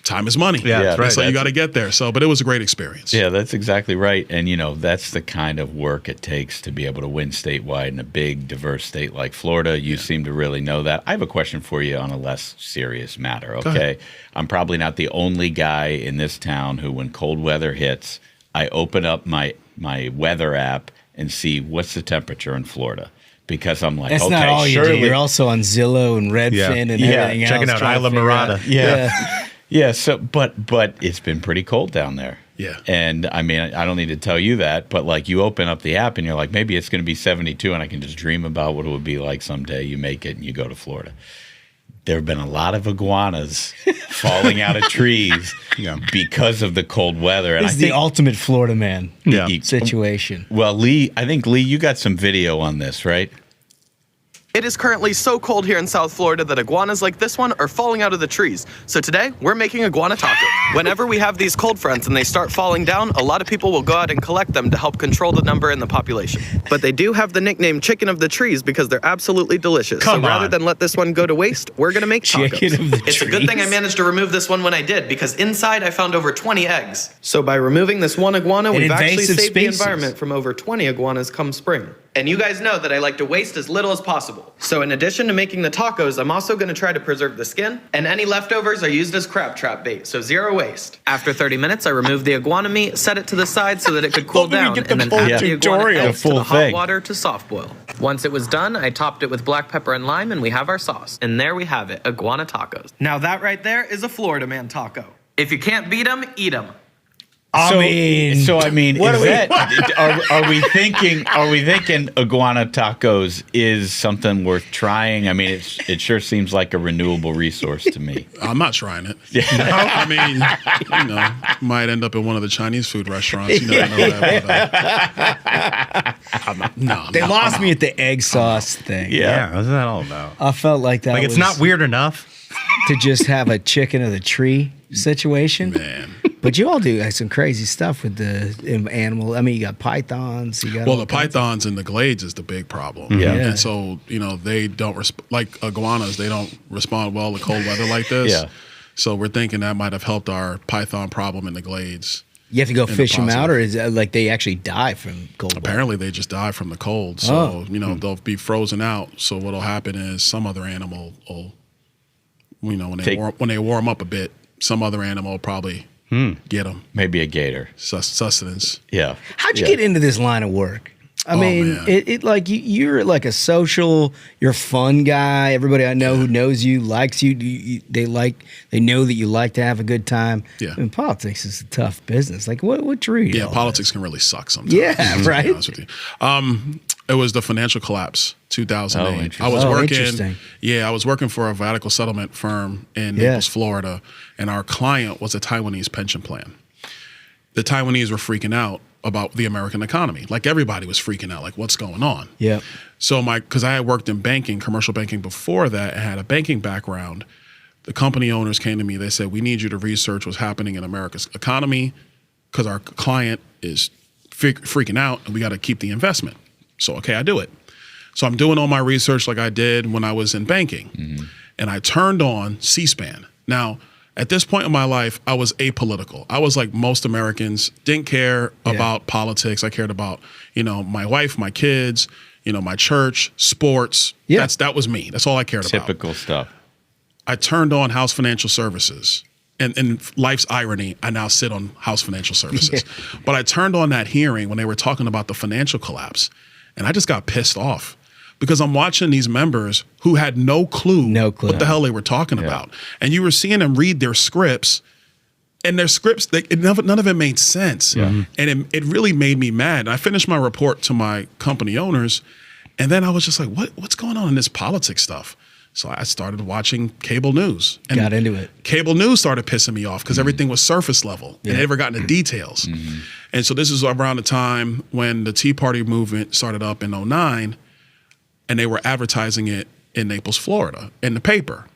Time is money. Yeah, that's right. So you got to get there. But it was a great experience. Yeah, that's exactly right. And, that's the kind of work it takes to be able to win statewide in a big, diverse state like Florida. You seem to really know that. I have a question for you on a less serious matter, okay? I'm probably not the only guy in this town who, when cold weather hits, I open up my weather app and see what's the temperature in Florida. Because I'm like, that's okay, not all you surely. do. You're also on Zillow and Redfin and everything else. Checking out Isla Mirada. Yeah. So, but it's been pretty cold down there. Yeah. And I don't need to tell you that, but like you open up the app and you're like, maybe it's going to be 72 and I can just dream about what it would be like someday. You make it and you go to Florida. There have been a lot of iguanas falling out of trees because of the cold weather. And It's the ultimate Florida man situation. Well, Lee, you got some video on this, right? It is currently so cold here in South Florida that iguanas like this one are falling out of the trees. So today, we're making iguana tacos. Whenever we have these cold fronts and they start falling down, a lot of people will go out and collect them to help control the number in the population. But they do have the nickname chicken of the trees because they're absolutely delicious. So rather than let this one go to waste, we're going to make tacos. Chicken of the It's a good thing I managed to remove this one when I did, because inside I found over 20 eggs. So by removing this one iguana, we've actually saved the environment from over 20 iguanas come spring. And you guys know that I like to waste as little as possible. So in addition to making the tacos, I'm also going to try to preserve the skin, and any leftovers are used as crab trap bait, so zero waste. After 30 minutes, I removed the iguana meat, set it to the side so that it could cool down, and then add the iguana eggs to the hot water to soft boil. Once it was done, I topped it with black pepper and lime, and we have our sauce. And there we have it, iguana tacos. Now that right there is a Florida man taco. If you can't beat them, eat them. Are we thinking iguana tacos is something worth trying? It sure seems like a renewable resource to me. I'm not trying it. Might end up in one of the Chinese food restaurants. They lost me at the egg sauce thing. Yeah, what's that all about? I felt like that. Like it's not weird enough to just have a chicken of the tree situation. Man. But you all do some crazy stuff with the animal. You got pythons. The pythons and the glades is the big problem. Yeah. And so, they don't, like iguanas, they don't respond well to cold weather like this. Yeah. So we're thinking that might have helped our python problem in the glades. You have to go fish them out, or is it like they actually die from cold weather? Apparently, they just die from the cold. So, they'll be frozen out. So what'll happen is some other animal will, when they warm up a bit, some other animal will probably get them. Maybe a gator. Sustenance. Yeah. How'd you get into this line of work? It like you're like a social, you're a fun guy. Everybody I know who knows you likes you. They know that you like to have a good time. Yeah. Politics is a tough business. Like what drew you? Yeah, politics can really suck sometimes. Yeah, right. To be honest with you. It was the financial collapse, 2008. I was working for a radical settlement firm in Naples, Florida, and our client was a Taiwanese pension plan. The Taiwanese were freaking out about the American economy. Like everybody was freaking out, like what's going on? Yeah. So because I had worked in banking, commercial banking before that, and had a banking background, the company owners came to me, they said, we need you to research what's happening in America's economy because our client is freaking out and we got to keep the investment. So, okay, I do it. So I'm doing all my research like I did when I was in banking. And I turned on C-SPAN. Now, at this point in my life, I was apolitical. I was like most Americans, didn't care about politics. I cared about, my wife, my kids, my church, sports. Yeah. That was me. That's all I cared about. Typical stuff. I turned on House Financial Services. And life's irony, I now sit on House Financial Services. But I turned on that hearing when they were talking about the financial collapse. And I just got pissed off because I'm watching these members who had no clue what the hell they were talking about. And you were seeing them read their scripts, and their scripts, none of it made sense. And it really made me mad. And I finished my report to my company owners, and then I was just like, what's going on in this politics stuff? So I started watching cable news. And got into it. Cable news started pissing me off because everything was surface level. And they never got into details. And so this is around the time when the Tea Party movement started up in 2009, and they were advertising it in Naples, Florida, in the paper.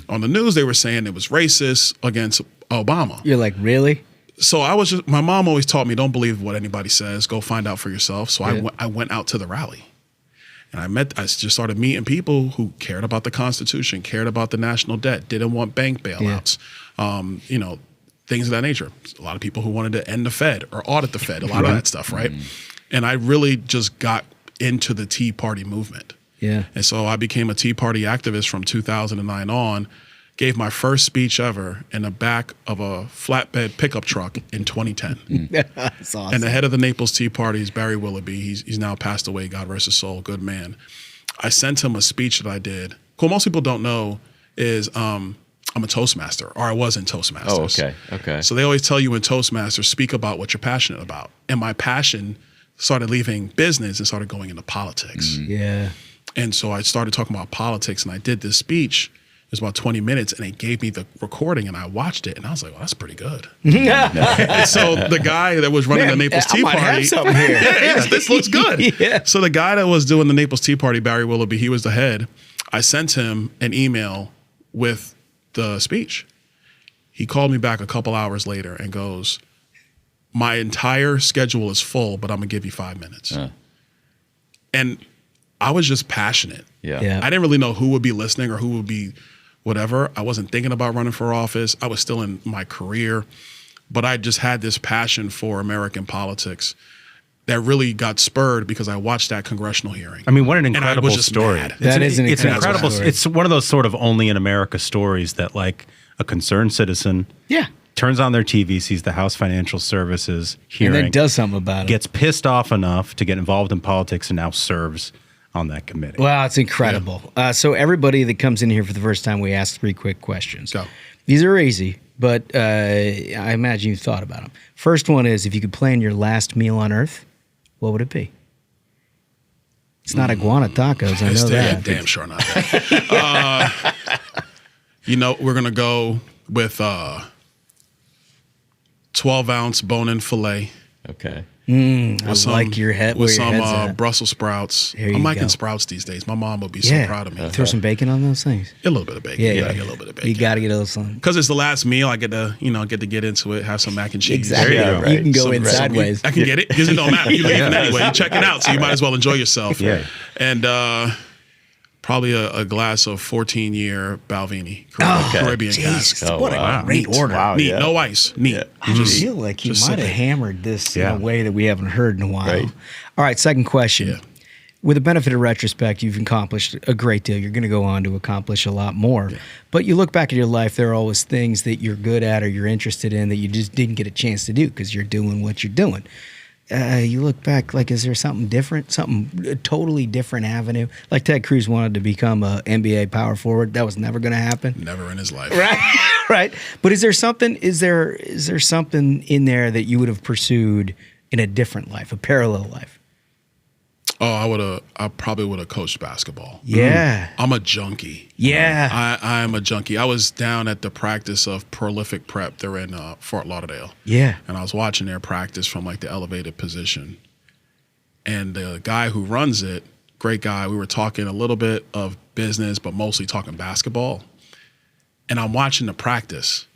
On the news, they were saying it was racist against Obama. You're like, really? So my mom always taught me, don't believe what anybody says, go find out for yourself. So I went out to the rally. And I just started meeting people who cared about the Constitution, cared about the national debt, didn't want bank bailouts, things of that nature. A lot of people who wanted to end the Fed or audit the Fed, a lot of that stuff, right? And I really just got into the Tea Party movement. And so I became a Tea Party activist from 2009 on, gave my first speech ever in the back of a flatbed pickup truck in 2010. That's awesome. And the head of the Naples Tea Party is Barry Willoughby. He's now passed away, God rest his soul, good man. I sent him a speech that I did. Cool, most people don't know is I'm a Toastmaster, or I was in Toastmasters. Oh, okay. So they always tell you in Toastmasters, speak about what you're passionate about. And my passion started leaving business and started going into politics. And so I started talking about politics, and I did this speech. It was about 20 minutes, and they gave me the recording, and I watched it, and I was like, well, that's pretty good. And so the guy that was running the Naples Tea Party, have something here. this looks good. So the guy that was doing the Naples Tea Party, Barry Willoughby, he was the head. I sent him an email with the speech. He called me back a couple hours later and goes, my entire schedule is full, but I'm going to give you 5 minutes. And I was just passionate. I didn't really know who would be listening or who would be whatever. I wasn't thinking about running for office. I was still in my career, but I just had this passion for American politics that really got spurred because I watched that congressional hearing. I mean, what an incredible story. Mad. It's incredible. It's one of those sort of only in America stories that like a concerned citizen turns on their TV, sees the House Financial Services hearing, and then does something about it. Gets pissed off enough to get involved in politics and now serves on that committee. Wow, it's incredible. So everybody that comes in here for the first time, we ask 3 quick questions. Go. These are easy, but I imagine you've thought about them. First one is, if you could plan your last meal on Earth, what would it be? It's not iguana tacos, I know that. Damn sure not that. We're going to go with 12-ounce bone-in filet. Okay. I like your head. With your head's some at. Brussels sprouts. Here you I'm liking go. sprouts these days. My mom would be so proud of me. Throw some bacon on those things. A little bit of bacon. You gotta get a little bit of bacon. You got to get a little something. Because it's the last meal, I get to get into it, have some mac and cheese. Exactly. You can go in sideways. I can get it because it don't matter. You're leaving anyway. You're checking out, so you might as well enjoy yourself. And probably a glass of 14-year Balvenie, Caribbean cask. What a great order. Wow, Neat, no ice. Neat. I feel like you might have hammered this in a way that we haven't heard in a while. Right. All right, second question. With the benefit of retrospect, you've accomplished a great deal. You're going to go on to accomplish a lot more. But you look back at your life, there are always things that you're good at or you're interested in that you just didn't get a chance to do because you're doing what you're doing. You look back, like, is there something different, a totally different avenue? Like Ted Cruz wanted to become a NBA power forward. That was never going to happen. Never in his life. Right. But is there something in there that you would have pursued in a different life, a parallel life? Oh, I probably would have coached basketball. Yeah. I'm a junkie. Yeah. I am a junkie. I was down at the practice of Prolific Prep. They're in Fort Lauderdale. Yeah. And I was watching their practice from like the elevated position. And the guy who runs it, great guy, we were talking a little bit of business, but mostly talking basketball. And I'm watching the practice.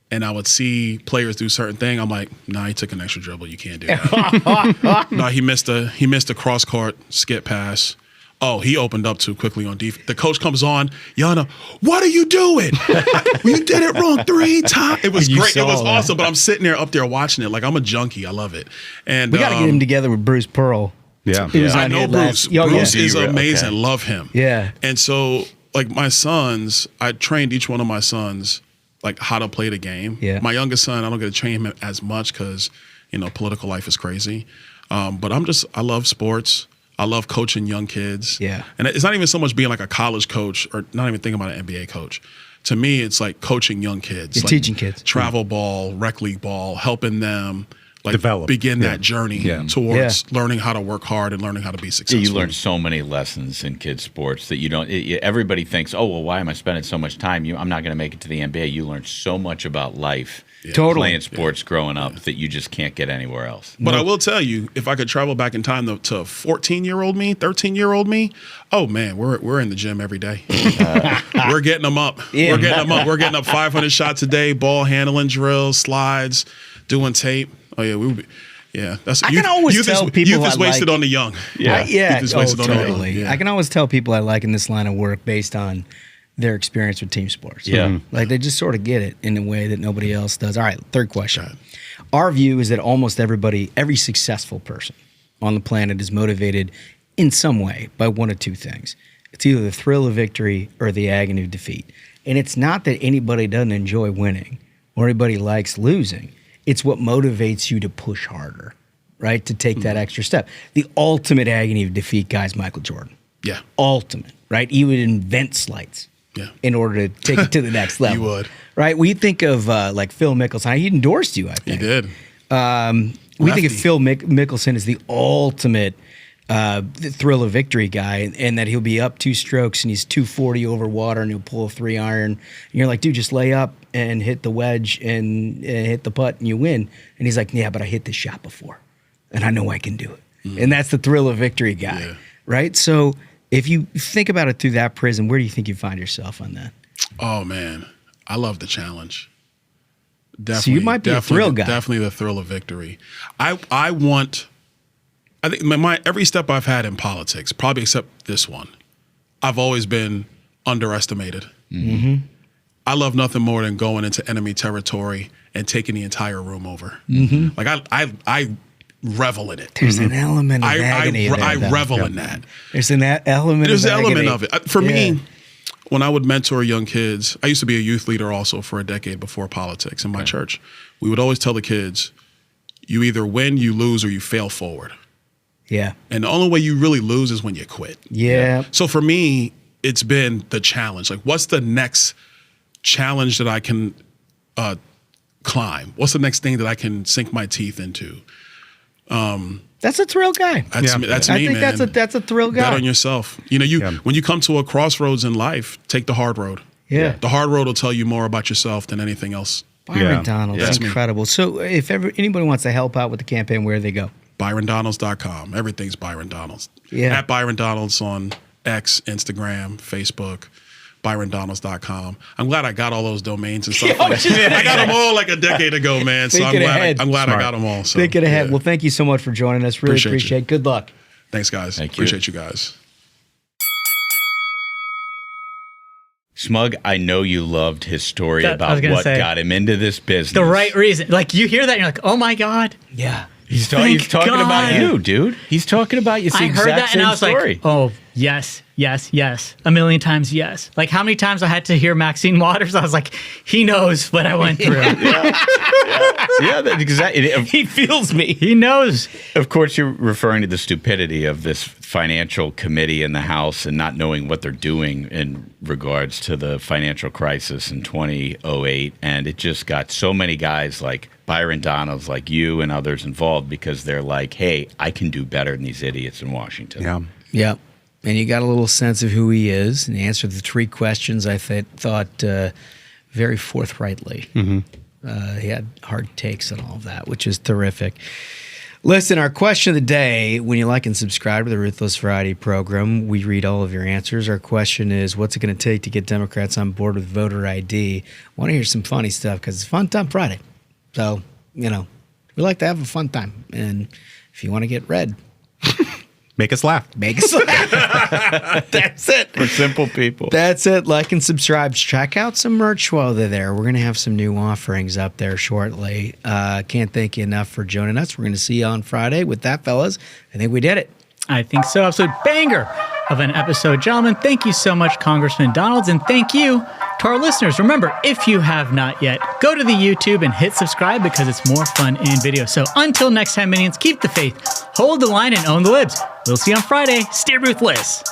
And I would see players do certain thing. I'm like, nah, he took an extra dribble. You can't do that. No, he missed a cross court skip pass. Oh, he opened up too quickly on defense. The coach comes on, Yana, what are you doing? You did it wrong 3 times. It was great. It was awesome. But I'm sitting there up there watching it like I'm a junkie. I love it. And we got to get him together with Bruce Pearl. Yeah. I know Bruce. Bruce is amazing. Okay. Love him. Yeah. And so, like, my sons, I trained each one of my sons like how to play the game. Yeah. My youngest son, I don't get to train him as much because, political life is crazy. But I love sports. I love coaching young kids. Yeah. And it's not even so much being like a college coach or not even thinking about an NBA coach. To me, it's like coaching young kids. You're like teaching kids. Travel ball, rec league ball, helping them like Develop. begin that journey towards Yeah. learning how to work hard and learning how to be successful. You learn so many lessons in kids' sports that you don't. Everybody thinks, oh, well, why am I spending so much time? I'm not going to make it to the NBA. You learn so much about life playing sports growing up that you just can't get anywhere else. But I will tell you, if I could travel back in time to 14-year-old me, 13-year-old me, oh man, we're in the gym every day. We're getting them up. Yeah. We're getting them up. We're getting up 500 shots a day, ball handling drills, slides, doing tape. Oh yeah, we would be. Yeah, that's. I can always tell people youth is I wasted like- on the young. Yeah. Youth is wasted on the young. Totally. Yeah. I can always tell people I like in this line of work based on their experience with team sports. Yeah. Like they just sort of get it in a way that nobody else does. All right, third question. Our view is that almost every successful person on the planet is motivated in some way by one of two things. It's either the thrill of victory or the agony of defeat. And it's not that anybody doesn't enjoy winning or anybody likes losing. It's what motivates you to push harder, right? To take that extra step. The ultimate agony of defeat guy is Michael Jordan. Yeah. Ultimate, right? He would invent slights in order to take it to the next level. You would. Right? We think of like Phil Mickelson. He endorsed you, I think. He did. We think of Phil Mickelson as the ultimate the thrill of victory guy, and that he'll be up 2 strokes and he's 240 over water and he'll pull a 3-iron. And you're like, dude, just lay up and hit the wedge and hit the putt and you win. And he's like, yeah, but I hit this shot before and I know I can do it. And that's the thrill of victory guy, right? So if you think about it through that prism, where do you think you find yourself on that? Oh man, I love the challenge. Definitely, So you might be a thrill guy. Definitely the thrill of victory. I think my every step I've had in politics, probably except this one, I've always been underestimated. Mm-hmm. I love nothing more than going into enemy territory and taking the entire room over. Mm-hmm. Like I revel in it. There's an element of agony there, I though. revel in that. There's an element There's of an agony. element of it. For me, when I would mentor young kids, I used to be a youth leader also for a decade before politics in my church. We would always tell the kids, you either win, you lose, or you fail forward. Yeah. And the only way you really lose is when you quit. Yeah. So for me, it's been the challenge. Like, what's the next challenge that I can climb? What's the next thing that I can sink my teeth into? That's a thrill guy. That's me, I think man. that's a thrill guy. Bet on yourself. You know, when you come to a crossroads in life, take the hard road. Yeah. The hard road will tell you more about yourself than anything else. Byron Donalds, That's me. incredible. So if anybody wants to help out with the campaign, where do they go? ByronDonalds.com. Everything's Byron Donalds. Yeah. At Byron Donalds on X, Instagram, Facebook. ByronDonalds.com. I'm glad I got all those domains and stuff. I got them all like a decade ago, man. So I'm glad I got them all. So, Thinking ahead. Well, thank you so much for joining us. Really appreciate it. Good luck. Thanks, guys. Appreciate you guys. Smug, I know you loved his story about what got him into this business. The right reason. Like, you hear that and you're like, oh my God. Yeah. He's talking about you, dude. He's talking about you. It's the I heard that exact and I same was story. like, oh, yes, yes, yes. A million times yes. Like, how many times I had to hear Maxine Waters? I was like, he knows what I went through. Yeah, that's exactly. He feels me. He knows. Of course, you're referring to the stupidity of this financial committee in the House and not knowing what they're doing in regards to the financial crisis in 2008. And it just got so many guys like Byron Donalds, like you and others involved, because they're like, hey, I can do better than these idiots in Washington. Yeah. Yeah. And you got a little sense of who he is and he answered the 3 questions I thought very forthrightly. Mm-hmm. He had hard takes and all of that, which is terrific. Listen, our question of the day, when you like and subscribe to the Ruthless Friday program, we read all of your answers. Our question is, what's it going to take to get Democrats on board with voter ID? I want to hear some funny stuff because it's Fun Time Friday. So, we like to have a fun time. And if you want to get red, make us laugh. Make us laugh. That's it. For simple people. That's it. Like and subscribe. Check out some merch while they're there. We're going to have some new offerings up there shortly. Can't thank you enough for joining us. We're going to see you on Friday. With that, fellas, I think we did it. I think so. Absolute banger of an episode. Gentlemen, thank you so much, Congressman Donalds, and thank you to our listeners. Remember, if you have not yet, go to the YouTube and hit subscribe because it's more fun in video. So until next time, minions, keep the faith, hold the line, and own the libs. We'll see you on Friday. Stay ruthless.